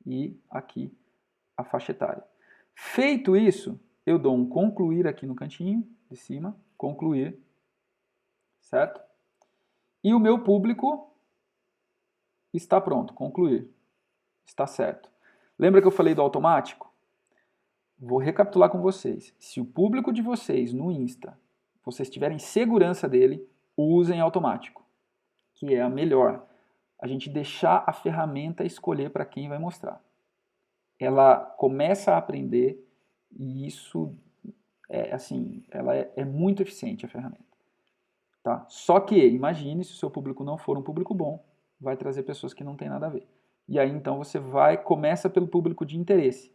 E aqui a faixa etária. Feito isso, eu dou um concluir aqui no cantinho de cima, concluir, certo? E o meu público está pronto, concluir, está certo. Lembra que eu falei do automático? Vou recapitular com vocês. Se o público de vocês no Insta, vocês tiverem segurança dele, usem automático, que é a melhor. A gente deixar a ferramenta escolher para quem vai mostrar. Ela começa a aprender e isso ela é muito eficiente a ferramenta. Tá? Só que, imagine se o seu público não for um público bom, vai trazer pessoas que não tem nada a ver. E aí então você começa pelo público de interesse.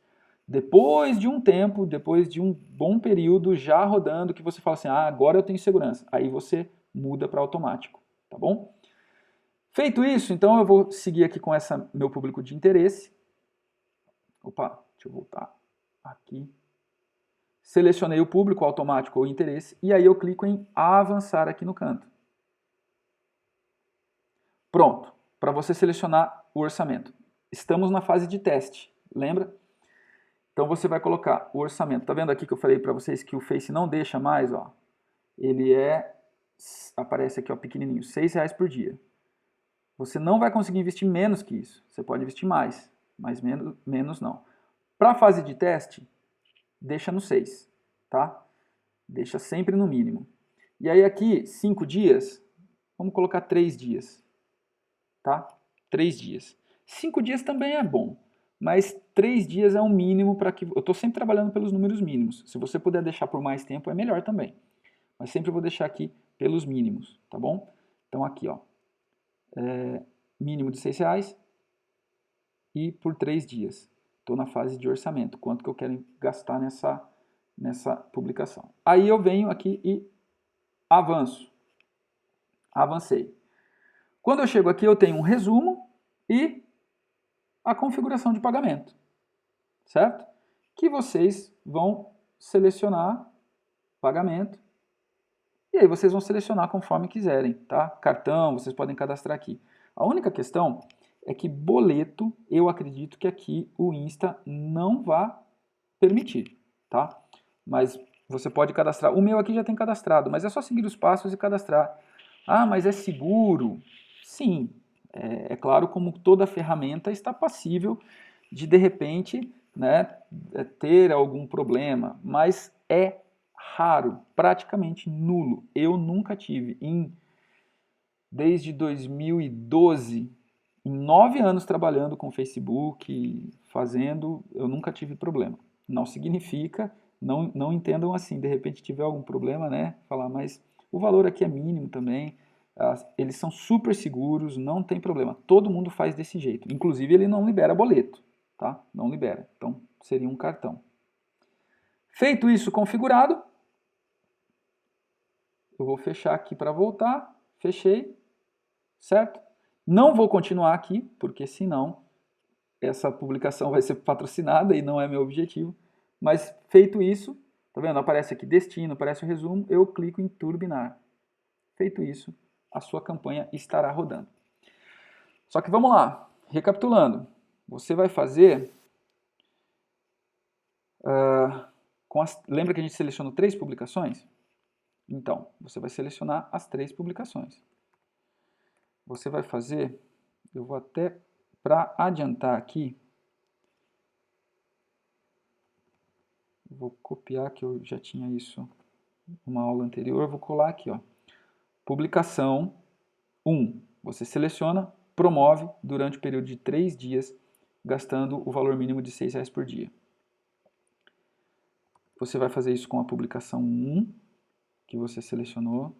Depois de um tempo, depois de um bom período já rodando, que você fala assim, ah, agora eu tenho segurança. Aí você muda para automático, tá bom? Feito isso, então eu vou seguir aqui com essa meu público de interesse. Opa, deixa eu voltar aqui. Selecionei o público automático ou interesse e aí eu clico em avançar aqui no canto. Pronto, para você selecionar o orçamento. Estamos na fase de teste, lembra? Então você vai colocar o orçamento. Tá vendo aqui que eu falei para vocês que o Face não deixa mais, ó. Ele aparece aqui, ó, pequenininho, R$6 por dia. Você não vai conseguir investir menos que isso. Você pode investir mais, mas menos não. Para a fase de teste, deixa no 6, tá? Deixa sempre no mínimo. E aí aqui, 5 dias, vamos colocar 3 dias, tá? 3 dias. 5 dias também é bom, mas 3 dias é o mínimo para que... Eu estou sempre trabalhando pelos números mínimos. Se você puder deixar por mais tempo, é melhor também. Mas sempre eu vou deixar aqui pelos mínimos, tá bom? Então aqui, ó, mínimo de R$6 e por 3 dias. Estou na fase de orçamento, quanto que eu quero gastar nessa publicação. Aí eu venho aqui e avanço. Avancei. Quando eu chego aqui, eu tenho um resumo e a configuração de pagamento, certo? Que vocês vão selecionar pagamento e aí vocês vão selecionar conforme quiserem, tá? Cartão, vocês podem cadastrar aqui. A única questão é que boleto, eu acredito que aqui o Insta não vai permitir, tá? Mas você pode cadastrar. O meu aqui já tem cadastrado, mas é só seguir os passos e cadastrar. Ah, mas é seguro? Sim, é claro, como toda ferramenta está passível de repente, né, ter algum problema, mas é raro, praticamente nulo. Eu nunca tive, desde 2012, em 9 anos trabalhando com Facebook, eu nunca tive problema. Não significa, não entendam assim, de repente tiver algum problema, né, falar, mas o valor aqui é mínimo também, eles são super seguros, não tem problema. Todo mundo faz desse jeito, inclusive ele não libera boleto, tá? Não libera, então seria um cartão. Feito isso configurado, eu vou fechar aqui para voltar, fechei, certo? Não vou continuar aqui, porque senão essa publicação vai ser patrocinada e não é meu objetivo. Mas feito isso, tá vendo? Aparece aqui destino, aparece o resumo, eu clico em turbinar. Feito isso, a sua campanha estará rodando. Só que vamos lá, recapitulando. Você vai fazer... lembra que a gente selecionou 3 publicações? Então, você vai selecionar as 3 publicações. Você vai fazer, eu vou até, para adiantar aqui, vou copiar que eu já tinha isso numa aula anterior, vou colar aqui, ó. Publicação 1, você seleciona, promove durante o período de 3 dias, gastando o valor mínimo de R$6 por dia. Você vai fazer isso com a publicação 1, que você selecionou,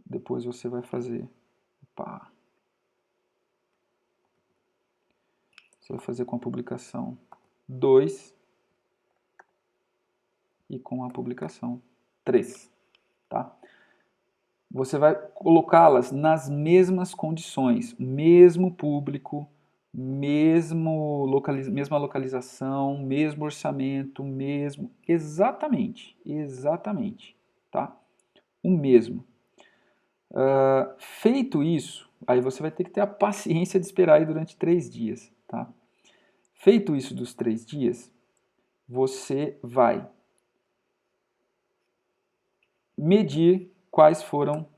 depois você vai fazer, você vai fazer com a publicação 2 e com a publicação 3, tá? Você vai colocá-las nas mesmas condições, mesmo público, mesma localização, mesmo orçamento, exatamente, tá? O mesmo. Feito isso, aí você vai ter que ter a paciência de esperar aí durante 3 dias, tá? Feito isso dos 3 dias, você vai medir quais foram,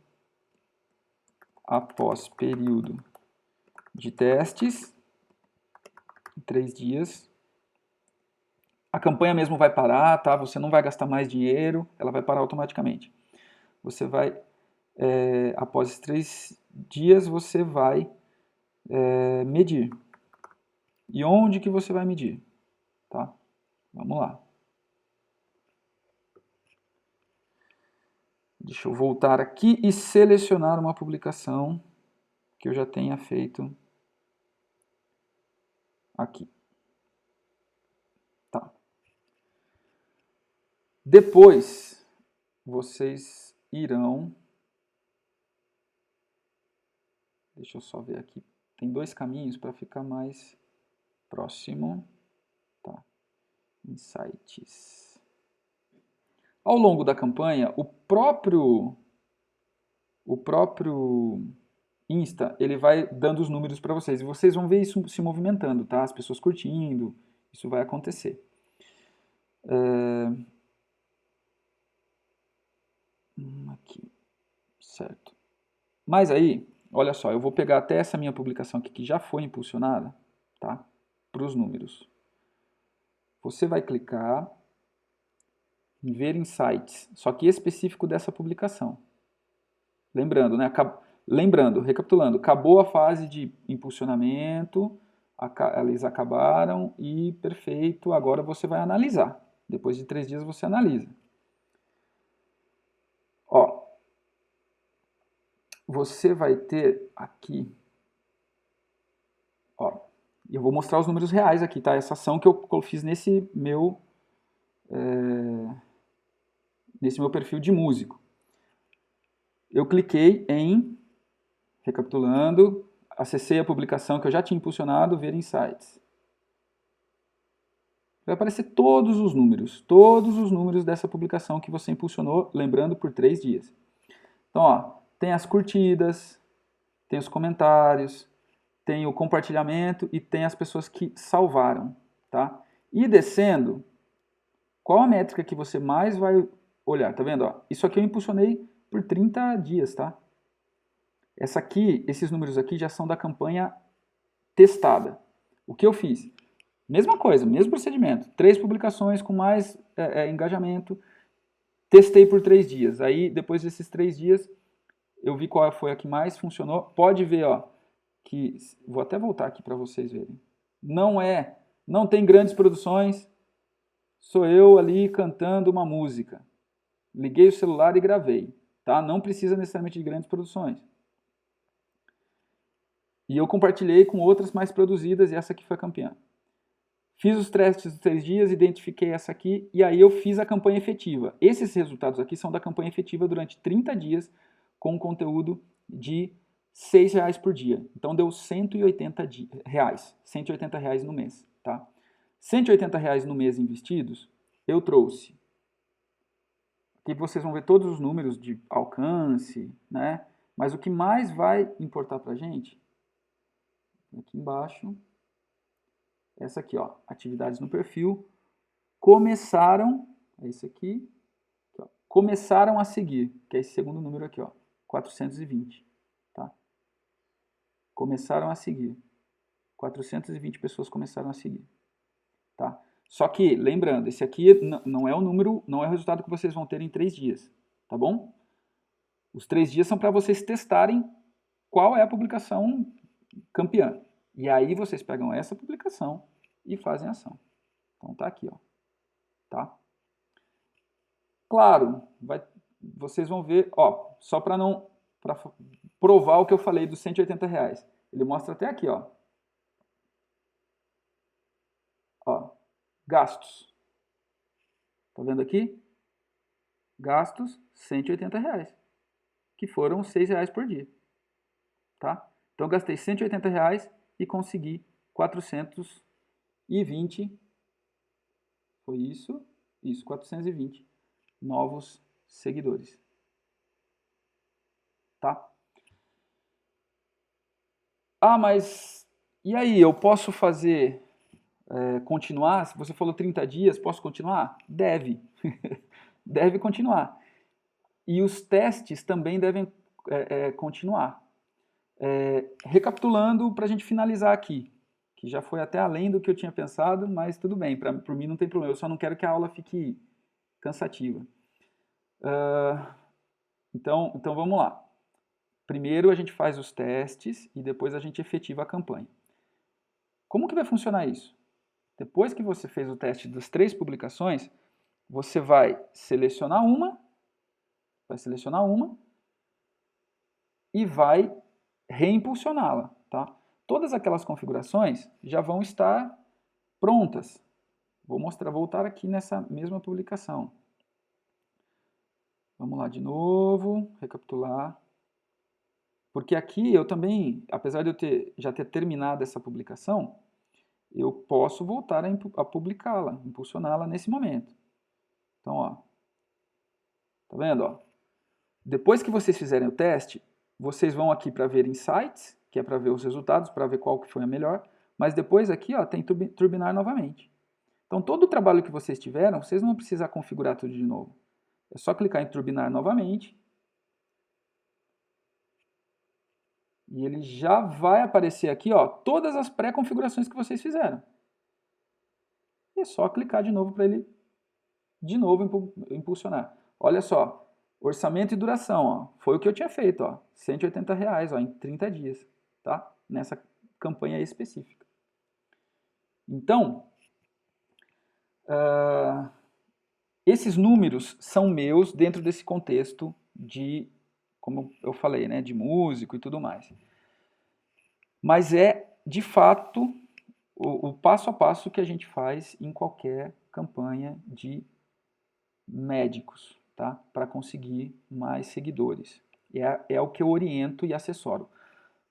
após período de testes, 3 dias, a campanha mesmo vai parar, tá? Você não vai gastar mais dinheiro, ela vai parar automaticamente. Você vai, após esses 3 dias, você vai medir. E onde que você vai medir? Tá? Vamos lá. Deixa eu voltar aqui e selecionar uma publicação que eu já tenha feito aqui. Tá. Depois, vocês irão... Deixa eu só ver aqui. Tem dois caminhos para ficar mais próximo. Tá. Insights. Ao longo da campanha, o próprio Insta, ele vai dando os números para vocês. E vocês vão ver isso se movimentando, tá? As pessoas curtindo, isso vai acontecer. Aqui, certo. Mas aí, olha só, eu vou pegar até essa minha publicação aqui, que já foi impulsionada, tá? Para os números. Você vai clicar em ver insights, só que específico dessa publicação. Lembrando, né? Recapitulando, acabou a fase de impulsionamento, eles acabaram e perfeito, agora você vai analisar. Depois de 3 dias você analisa. Ó, você vai ter aqui, ó, eu vou mostrar os números reais aqui, tá? Essa ação que eu fiz nesse meu perfil de músico. Eu cliquei em, recapitulando, acessei a publicação que eu já tinha impulsionado, ver insights. Vai aparecer todos os números dessa publicação que você impulsionou, lembrando, por 3 dias. Então, ó, tem as curtidas, tem os comentários, tem o compartilhamento e tem as pessoas que salvaram, tá? E descendo, qual a métrica que você mais vai olhar? Tá vendo? Ó, isso aqui eu impulsionei por 30 dias, tá? Esses números aqui já são da campanha testada. O que eu fiz? Mesma coisa, mesmo procedimento. 3 publicações com mais engajamento. Testei por 3 dias. Aí, depois desses 3 dias, eu vi qual foi a que mais funcionou. Pode ver, ó, que... Vou até voltar aqui para vocês verem. Não tem grandes produções. Sou eu ali cantando uma música. Liguei o celular e gravei. Tá? Não precisa necessariamente de grandes produções. E eu compartilhei com outras mais produzidas e essa aqui foi a campeã. Fiz os testes dos 3 dias, identifiquei essa aqui e aí eu fiz a campanha efetiva. Esses resultados aqui são da campanha efetiva durante 30 dias com conteúdo de R$ 6 por dia. Então deu R$ 180 reais, R$ 180 reais no mês. Tá? R$ 180 reais no mês investidos, eu trouxe. Aqui vocês vão ver todos os números de alcance, né? Mas o que mais vai importar para a gente, aqui embaixo, essa aqui, ó, atividades no perfil, começaram, é esse aqui, ó, começaram a seguir, que é esse segundo número aqui, ó, 420, tá? Começaram a seguir, 420 pessoas começaram a seguir, tá? Só que, lembrando, esse aqui não é o número, não é o resultado que vocês vão ter em 3 dias, tá bom? Os 3 dias são para vocês testarem qual é a publicação campeã. E aí vocês pegam essa publicação e fazem a ação. Então tá aqui, ó. Tá? Claro, vocês vão ver, ó, só para provar o que eu falei dos 180 reais. Ele mostra até aqui, ó. Ó, gastos. Tá vendo aqui? Gastos, 180 reais. Que foram R$ 6 por dia. Tá? Então eu gastei 180 reais e consegui 420. Foi isso? Isso, 420 novos seguidores. Tá? Ah, mas e aí, eu posso fazer, continuar? Se você falou 30 dias, posso continuar? Deve. Deve continuar. E os testes também devem continuar. Recapitulando, para a gente finalizar aqui, que já foi até além do que eu tinha pensado, mas tudo bem, por mim não tem problema, eu só não quero que a aula fique cansativa. Então vamos lá. Primeiro a gente faz os testes e depois a gente efetiva a campanha. Como que vai funcionar isso? Depois que você fez o teste das 3 publicações, você vai selecionar uma e vai reimpulsioná-la, tá? Todas aquelas configurações já vão estar prontas. Vou voltar aqui nessa mesma publicação. Vamos lá de novo, recapitular. Porque aqui eu também, apesar de eu já ter terminado essa publicação, eu posso voltar a publicá-la, impulsioná-la nesse momento. Então, ó, tá vendo? Ó? Depois que vocês fizerem o teste, vocês vão aqui para ver Insights, que é para ver os resultados, para ver qual que foi a melhor, mas depois aqui ó, tem turbinar novamente. Então todo o trabalho que vocês tiveram, vocês não vão precisar configurar tudo de novo. É só clicar em turbinar novamente, e ele já vai aparecer aqui ó, todas as pré-configurações que vocês fizeram. E é só clicar de novo para ele de novo impulsionar. Olha só, orçamento e duração, ó, foi o que eu tinha feito, ó, R$ 180 ó, em 30 dias, tá? Nessa campanha específica. Então, esses números são meus dentro desse contexto de, como eu falei, né, de músico e tudo mais. Mas é, de fato, o passo a passo que a gente faz em qualquer campanha de médicos, tá? Para conseguir mais seguidores. É o que eu oriento e assessoro.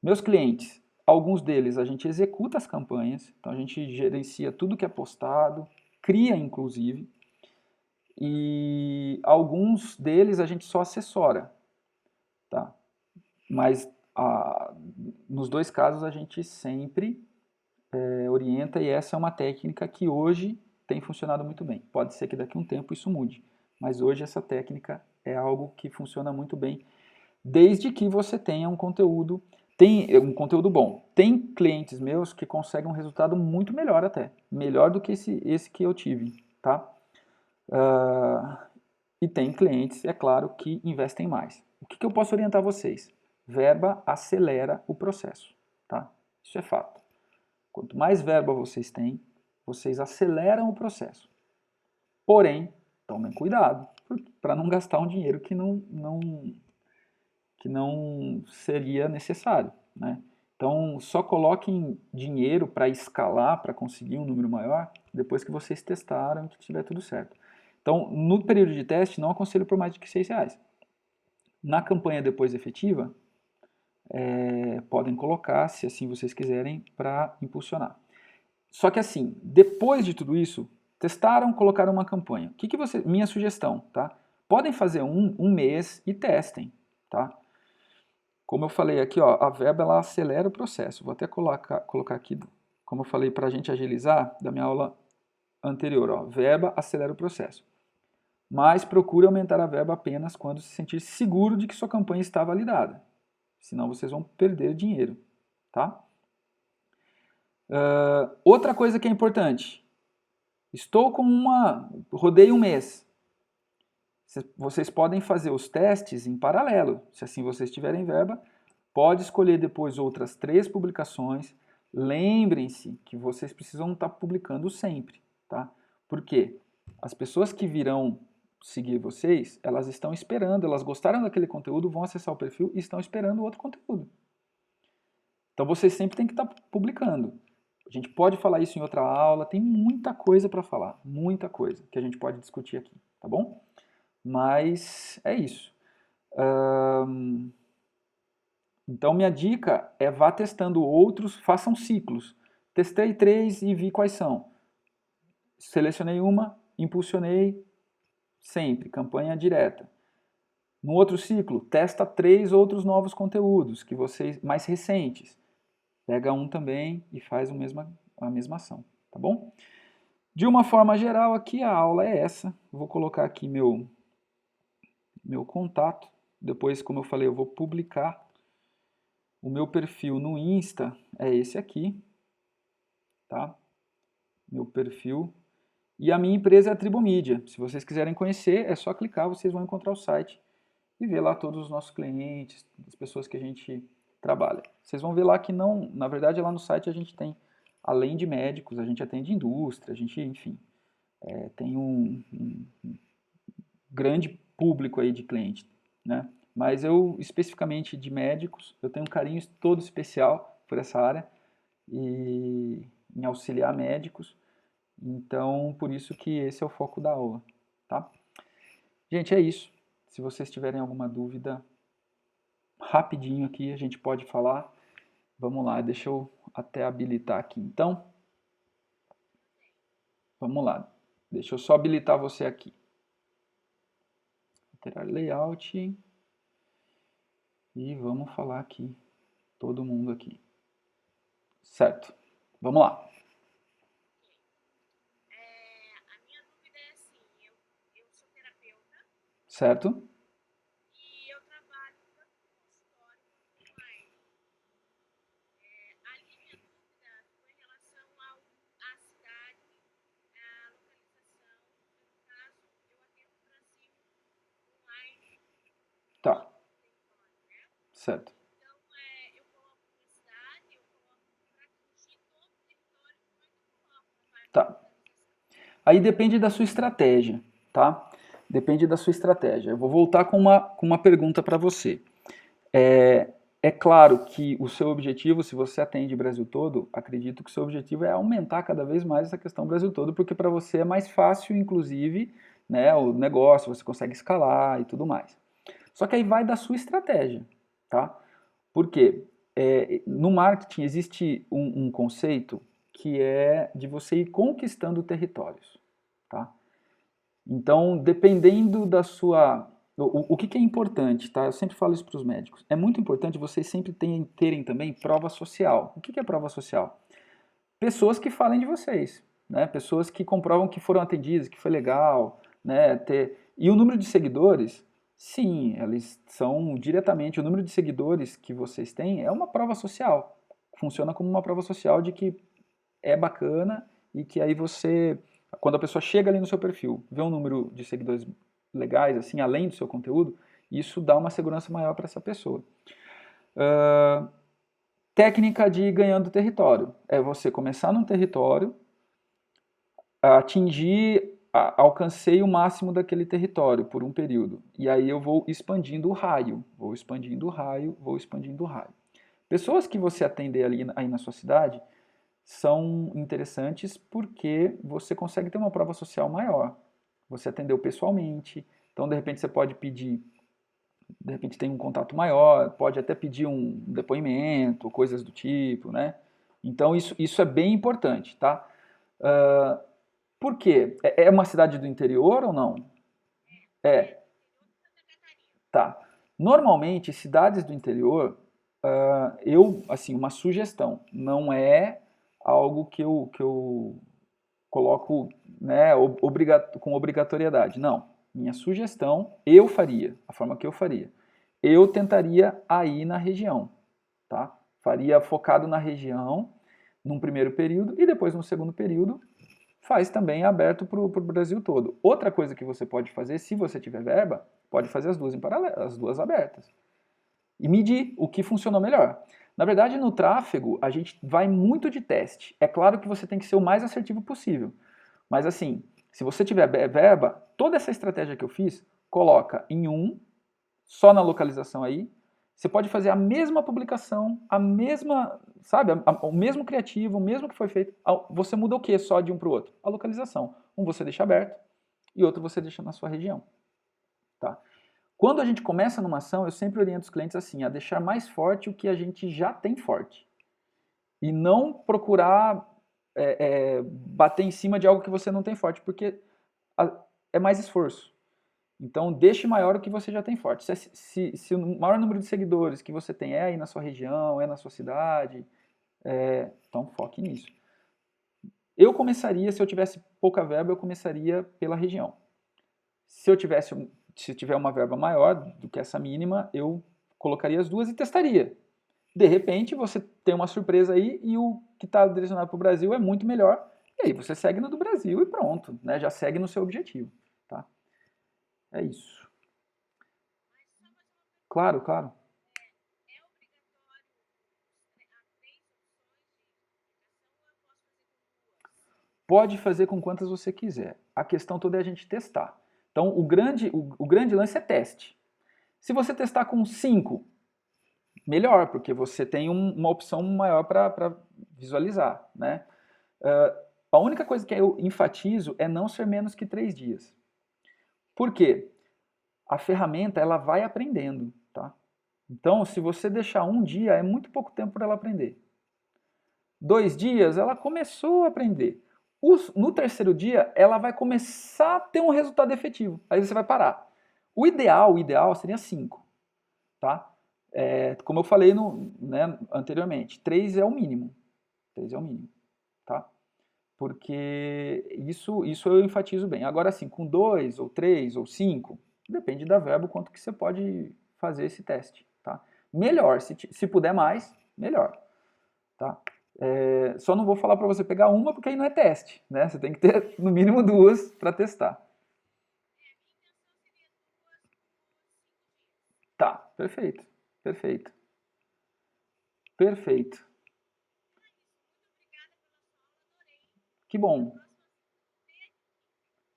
Meus clientes, alguns deles a gente executa as campanhas, então a gente gerencia tudo que é postado, cria inclusive, e alguns deles a gente só assessora, tá? Mas nos dois casos a gente sempre orienta, e essa é uma técnica que hoje tem funcionado muito bem. Pode ser que daqui a um tempo isso mude, mas hoje essa técnica é algo que funciona muito bem, desde que você tenha um conteúdo bom. Tem clientes meus que conseguem um resultado muito melhor até, melhor do que esse que eu tive, tá? E tem clientes, é claro, que investem mais. O que eu posso orientar vocês? Verba acelera o processo, tá? Isso é fato. Quanto mais verba vocês têm, vocês aceleram o processo. Porém, tomem cuidado para não gastar um dinheiro que não seria necessário, né? Então, só coloquem dinheiro para escalar, para conseguir um número maior, depois que vocês testaram e que tiver tudo certo. Então, no período de teste, não aconselho por mais de que R$6. Na campanha depois efetiva, podem colocar, se assim vocês quiserem, para impulsionar. Só que assim, depois de tudo isso, testaram, colocaram uma campanha. O que você, minha sugestão, tá? Podem fazer um mês e testem, tá? Como eu falei aqui, ó, a verba ela acelera o processo. Vou até colocar aqui, como eu falei para a gente agilizar, da minha aula anterior, ó, verba acelera o processo. Mas procure aumentar a verba apenas quando se sentir seguro de que sua campanha está validada. Senão vocês vão perder dinheiro, tá? Outra coisa que é importante. Rodei um mês. Vocês podem fazer os testes em paralelo. Se assim vocês tiverem verba, pode escolher depois outras 3 publicações. Lembrem-se que vocês precisam estar publicando sempre, tá? Por quê? As pessoas que virão seguir vocês, elas estão esperando, elas gostaram daquele conteúdo, vão acessar o perfil e estão esperando outro conteúdo. Então vocês sempre têm que estar publicando. A gente pode falar isso em outra aula, tem muita coisa para falar, muita coisa que a gente pode discutir aqui, tá bom? Mas é isso. Então minha dica é vá testando outros, façam ciclos. Testei 3 e vi quais são. Selecionei uma, impulsionei sempre, campanha direta. No outro ciclo, testa 3 outros novos conteúdos que vocês mais recentes. Pega um também e faz a mesma ação, tá bom? De uma forma geral, aqui a aula é essa. Vou colocar aqui meu contato. Depois, como eu falei, eu vou publicar. O meu perfil no Insta é esse aqui, tá? Meu perfil. E a minha empresa é a Tribomídia. Se vocês quiserem conhecer, é só clicar, vocês vão encontrar o site e ver lá todos os nossos clientes, as pessoas que a gente trabalha. Vocês vão ver lá que não, na verdade lá no site a gente tem, além de médicos, a gente atende indústria, a gente, enfim, tem um grande público aí de cliente, né? Mas eu, especificamente de médicos, eu tenho um carinho todo especial por essa área e em auxiliar médicos, então por isso que esse é o foco da aula, tá? Gente, é isso. Se vocês tiverem alguma dúvida, rapidinho aqui a gente pode falar. Vamos lá, deixa eu até habilitar aqui então. Vamos lá, deixa eu só habilitar você aqui. Alterar layout. E vamos falar aqui, todo mundo aqui. Certo, vamos lá. A minha dúvida é assim, eu sou terapeuta Certo? e eu trabalho tanto no consultório quanto online. Ali minha dúvida foi em relação à cidade, à localização. No caso, eu atendo o Brasil online, Tá, no território, né? certo. Então, eu coloco minha cidade, eu coloco para atingir todo o território, como é que eu coloco na parte da Tá. localização? Aí depende da sua estratégia, tá? Depende da sua estratégia. Eu vou voltar com uma pergunta para você. É claro que o seu objetivo, se você atende Brasil todo, acredito que o seu objetivo é aumentar cada vez mais essa questão Brasil todo, porque para você é mais fácil, inclusive, né, o negócio, você consegue escalar e tudo mais. Só que aí vai da sua estratégia, tá? Por quê? No marketing existe um conceito que é de você ir conquistando territórios, tá? Então, dependendo da sua... O que é importante, tá? Eu sempre falo isso para os médicos. É muito importante vocês sempre terem também prova social. O que é prova social? Pessoas que falem de vocês, né? Pessoas que comprovam que foram atendidas, que foi legal, né? E o número de seguidores, sim, eles são diretamente... O número de seguidores que vocês têm é uma prova social. Funciona como uma prova social de que é bacana e que aí você, quando a pessoa chega ali no seu perfil, vê um número de seguidores legais, assim, além do seu conteúdo, isso dá uma segurança maior para essa pessoa. Técnica de ir ganhando território. É você começar num território, atingir, alcancei o máximo daquele território por um período. E aí eu vou expandindo o raio, vou expandindo o raio, vou expandindo o raio. Pessoas que você atender ali aí na sua cidade, são interessantes porque você consegue ter uma prova social maior. Você atendeu pessoalmente, então de repente você pode pedir, de repente tem um contato maior, pode até pedir um depoimento, coisas do tipo, né? Então isso é bem importante, tá? Por quê? É uma cidade do interior ou não? É, É, no interior de Santa Catarina. tá. Normalmente, cidades do interior, assim, uma sugestão, não é algo que eu coloco, né, com obrigatoriedade. Não. Minha sugestão, eu faria, a forma que eu faria. Eu tentaria aí na região, tá? Faria focado na região num primeiro período e depois no segundo período faz também aberto para o Brasil todo. Outra coisa que você pode fazer, se você tiver verba, pode fazer as duas em paralelo, as duas abertas. E medir o que funcionou melhor. Na verdade, no tráfego, a gente vai muito de teste. É claro que você tem que ser o mais assertivo possível. Mas assim, se você tiver verba, toda essa estratégia que eu fiz, coloca em só na localização aí. Você pode fazer a mesma publicação, a mesma, sabe, o mesmo criativo, o mesmo que foi feito. Você muda o que só de um para o outro? A localização. Um você deixa aberto e outro você deixa na sua região. Tá? Quando a gente começa numa ação, eu sempre oriento os clientes assim, a deixar mais forte o que a gente já tem forte. E não procurar bater em cima de algo que você não tem forte, porque é mais esforço. Então, deixe maior o que você já tem forte. Se o maior número de seguidores que você tem é aí na sua região, é na sua cidade, então foque nisso. Eu começaria, se eu tivesse pouca verba, eu começaria pela região. Se tiver uma verba maior do que essa mínima, eu colocaria as duas e testaria. De repente, você tem uma surpresa aí e o que está direcionado para o Brasil é muito melhor. E aí você segue no do Brasil e pronto, né? Já segue no seu objetivo, tá? É isso. Mas só mais uma pergunta. Claro, claro. É obrigatório as três opções de publicação ou eu posso fazer com duas? Pode fazer com quantas você quiser. A questão toda é a gente testar. Então, o grande lance é teste. Se você testar com 5, melhor, porque você tem uma opção maior para visualizar, né? A única coisa que eu enfatizo é não ser menos que 3 dias. Por quê? a ferramenta ela vai aprendendo, tá? Então, se você deixar um dia, é muito pouco tempo para ela aprender. 2 dias, ela começou a aprender. No terceiro dia, ela vai começar a ter um resultado efetivo. Aí você vai parar. O ideal seria 5, tá? Como eu falei né, anteriormente, 3 é o mínimo. 3 é o mínimo, tá? Porque isso eu enfatizo bem. Agora, assim, com 2, ou 3, ou 5, depende da verba, o quanto que você pode fazer esse teste, tá? Melhor, se puder mais, melhor, tá? Só não vou falar para você pegar uma, porque aí não é teste, né? Você tem que ter, no mínimo, 2 para testar. Tá, perfeito, perfeito, perfeito. Que bom.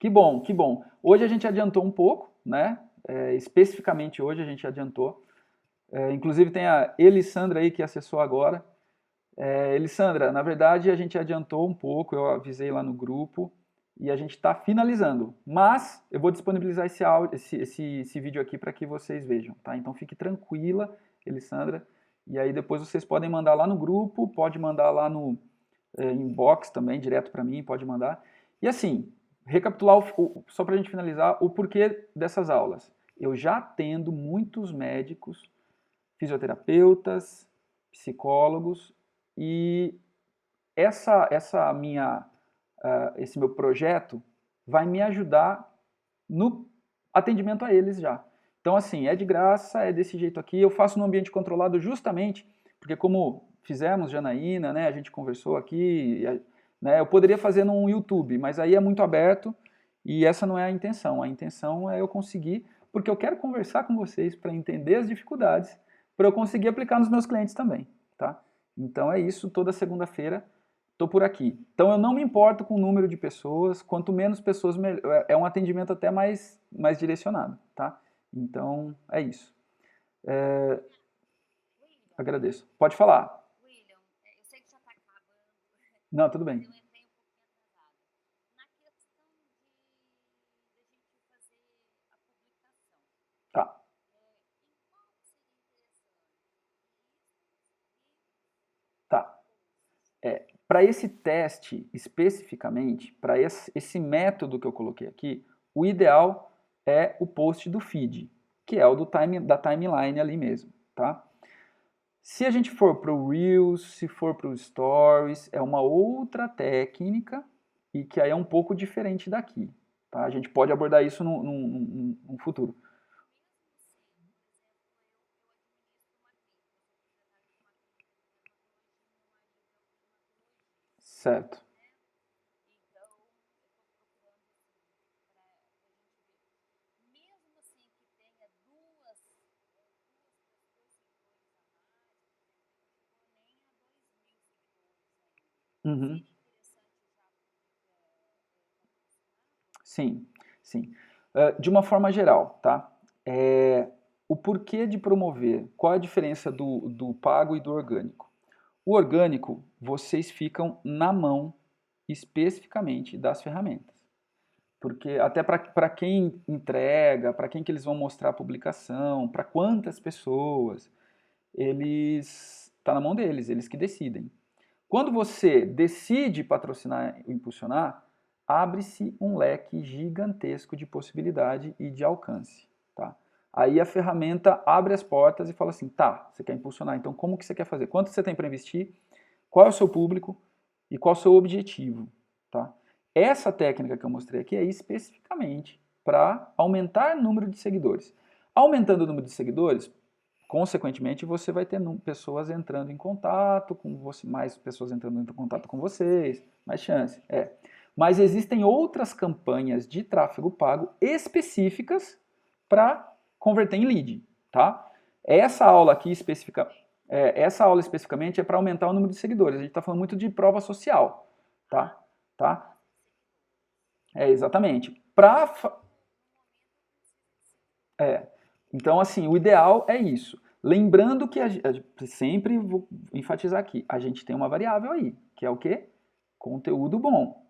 Que bom, que bom. Hoje a gente adiantou um pouco, né? Especificamente hoje a gente adiantou. Inclusive tem a Elisandra aí que acessou agora. Elisandra, na verdade a gente adiantou um pouco, eu avisei lá no grupo e a gente está finalizando. Mas eu vou disponibilizar esse áudio, esse vídeo aqui para que vocês vejam, tá? Então fique tranquila, Elisandra. E aí depois vocês podem mandar lá no grupo, pode mandar lá no inbox também, direto para mim, pode mandar. E assim, recapitular, só para a gente finalizar, o porquê dessas aulas. Eu já atendo muitos médicos, fisioterapeutas, psicólogos, e esse meu projeto vai me ajudar no atendimento a eles já. Então, assim, é de graça, é desse jeito aqui. Eu faço no ambiente controlado justamente porque, como fizemos, Janaína, né, a gente conversou aqui, né, eu poderia fazer num YouTube, mas aí é muito aberto e essa não é a intenção. A intenção é eu conseguir, porque eu quero conversar com vocês para entender as dificuldades, para eu conseguir aplicar nos meus clientes também, tá? Então é isso, toda segunda-feira estou por aqui. Então eu não me importo com o número de pessoas, quanto menos pessoas, melhor. É um atendimento até mais direcionado, tá? Então é isso. Agradeço. Pode falar. William, eu sei que já está acabando, Não, tudo mas bem. eu entrei um pouquinho atrasada. Na questão da gente fazer a publicação, Tá, em qual seria interessante? tá. Para esse teste especificamente, para esse método que eu coloquei aqui, o ideal é o post do feed, que é o da timeline ali mesmo, tá? Se a gente for para o Reels, se for para o Stories, é uma outra técnica e que aí é um pouco diferente daqui, tá? A gente pode abordar isso num futuro. Certo. Uhum. Sim, sim. De uma forma geral, tá? O porquê de promover, qual a diferença do pago e do orgânico? O orgânico, vocês ficam na mão especificamente das ferramentas. Porque até para quem entrega, para quem que eles vão mostrar a publicação, para quantas pessoas, tá na mão deles, eles que decidem. Quando você decide patrocinar e impulsionar, abre-se um leque gigantesco de possibilidade e de alcance, tá? Aí a ferramenta abre as portas e fala assim, tá, você quer impulsionar, então como que você quer fazer? Quanto você tem para investir? Qual é o seu público? E qual é o seu objetivo, tá? Essa técnica que eu mostrei aqui é especificamente para aumentar o número de seguidores. Aumentando o número de seguidores, consequentemente, você vai ter pessoas entrando em contato com você, mais pessoas entrando em contato com vocês, mais chance. Mas existem outras campanhas de tráfego pago específicas para converter em lead, tá? Essa aula aqui essa aula especificamente é para aumentar o número de seguidores. A gente está falando muito de prova social, tá? Tá? Exatamente. Então, assim, o ideal é isso. Lembrando que sempre vou enfatizar aqui, a gente tem uma variável aí, que é o quê? Conteúdo bom.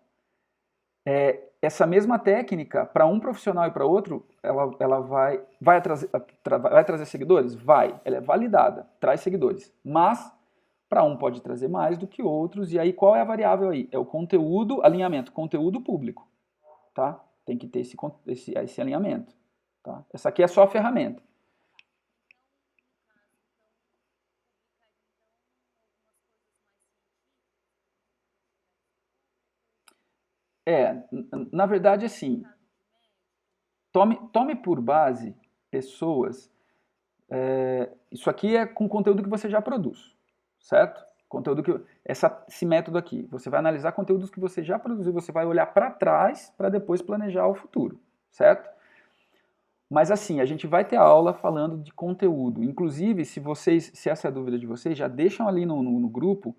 essa mesma técnica, para um profissional e para outro, ela vai trazer seguidores? Vai. Ela é validada, traz seguidores. Mas, para um pode trazer mais do que outros. E aí, qual é a variável aí? É o conteúdo, alinhamento, conteúdo público. Tá? Tem que ter esse alinhamento. Tá? Essa aqui é só a ferramenta. Na verdade, assim, tome por base pessoas. Isso aqui é com conteúdo que você já produz, certo? Esse método aqui, você vai analisar conteúdos que você já produziu, você vai olhar para trás para depois planejar o futuro, certo? Mas assim, a gente vai ter aula falando de conteúdo. Inclusive, se essa é a dúvida de vocês, já deixam ali no grupo.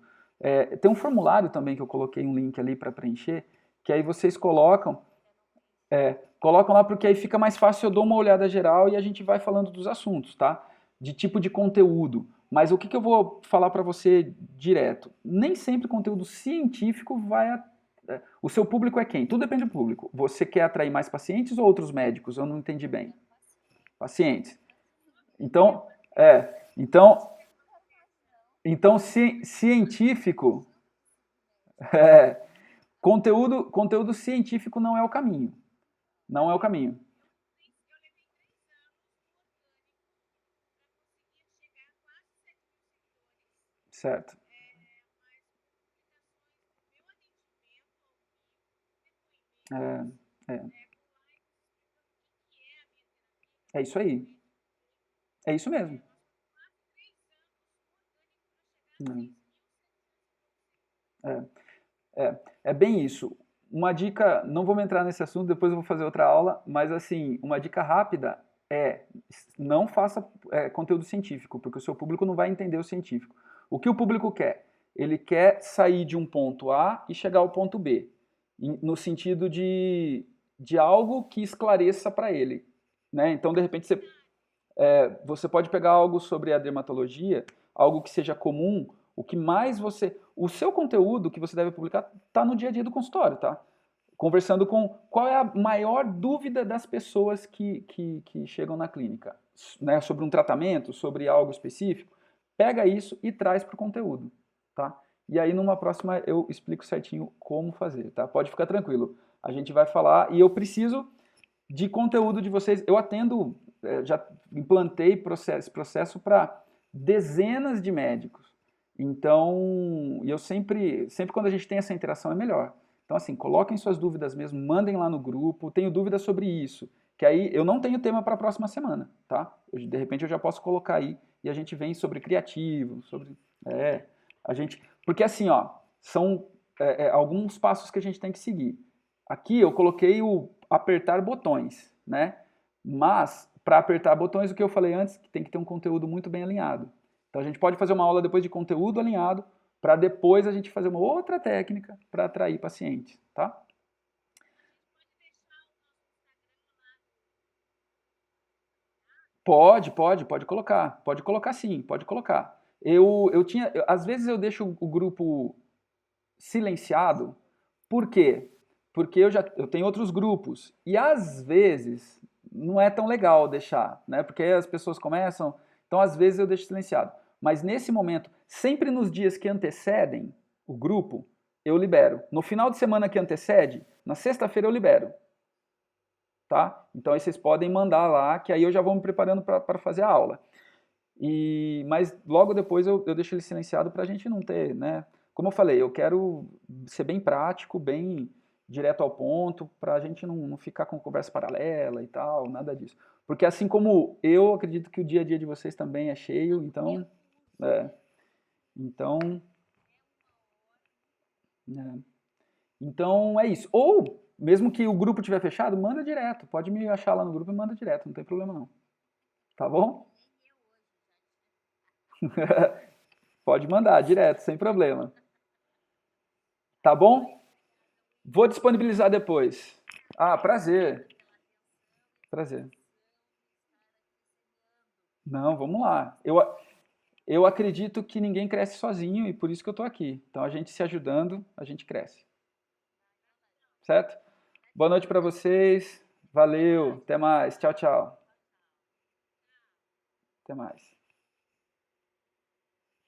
Tem um formulário também que eu coloquei um link ali para preencher, que aí vocês colocam lá porque aí fica mais fácil, eu dou uma olhada geral e a gente vai falando dos assuntos, tá? De tipo de conteúdo. Mas o que eu vou falar para você direto? Nem sempre conteúdo científico o seu público é quem? Tudo depende do público. Você quer atrair mais pacientes ou outros médicos? Eu não entendi bem. Pacientes. Então, então, científico, conteúdo científico não é o caminho. Não é o caminho. Certo. É isso aí. É isso mesmo. É bem isso. Uma dica, não vou entrar nesse assunto, depois eu vou fazer outra aula, mas assim, uma dica rápida não faça conteúdo científico, porque o seu público não vai entender o científico. O que o público quer? Ele quer sair de um ponto A e chegar ao ponto B, no sentido de algo que esclareça para ele. Né? Então, de repente, você pode pegar algo sobre a dermatologia, algo que seja comum, o que mais o seu conteúdo que você deve publicar está no dia a dia do consultório, tá? Conversando com qual é a maior dúvida das pessoas que chegam na clínica, né? Sobre um tratamento, sobre algo específico, pega isso e traz para o conteúdo, tá? E aí numa próxima eu explico certinho como fazer, tá? Pode ficar tranquilo. A gente vai falar e eu preciso de conteúdo de vocês. Eu atendo, já implantei esse processo para dezenas de médicos. Então, eu sempre quando a gente tem essa interação é melhor. Então, assim, coloquem suas dúvidas mesmo, mandem lá no grupo. Tenho dúvidas sobre isso, que aí eu não tenho tema para a próxima semana, tá? De repente eu já posso colocar aí e a gente vem sobre criativo, porque assim, ó, são alguns passos que a gente tem que seguir. Aqui eu coloquei o apertar botões, né? Mas para apertar botões, o que eu falei antes, que tem que ter um conteúdo muito bem alinhado. Então a gente pode fazer uma aula depois de conteúdo alinhado, para depois a gente fazer uma outra técnica para atrair pacientes, tá? Pode colocar. Pode colocar sim, pode colocar. Às vezes eu deixo o grupo silenciado. Por quê? Porque eu tenho outros grupos. E às vezes não é tão legal deixar, né? Porque aí as pessoas começam. Então, às vezes eu deixo silenciado. Mas nesse momento, sempre nos dias que antecedem o grupo, eu libero. No final de semana que antecede, na sexta-feira eu libero. Tá? Então aí vocês podem mandar lá, que aí eu já vou me preparando para fazer a aula. Mas logo depois eu deixo ele silenciado para a gente não ter, né? Como eu falei, eu quero ser bem prático, bem direto ao ponto, para a gente não ficar com conversa paralela e tal, nada disso. Porque assim como eu acredito que o dia a dia de vocês também é cheio, então, é, então, né? Então é isso. Ou, mesmo que o grupo estiver fechado, manda direto. Pode me achar lá no grupo e manda direto, não tem problema não. Tá bom? Pode mandar direto, sem problema. Tá bom? Vou disponibilizar depois. Ah, prazer. Prazer. Não, vamos lá. Eu acredito que ninguém cresce sozinho e por isso que eu tô aqui. Então a gente se ajudando, a gente cresce. Certo? Boa noite para vocês. Valeu. Até mais. Tchau, tchau. Até mais.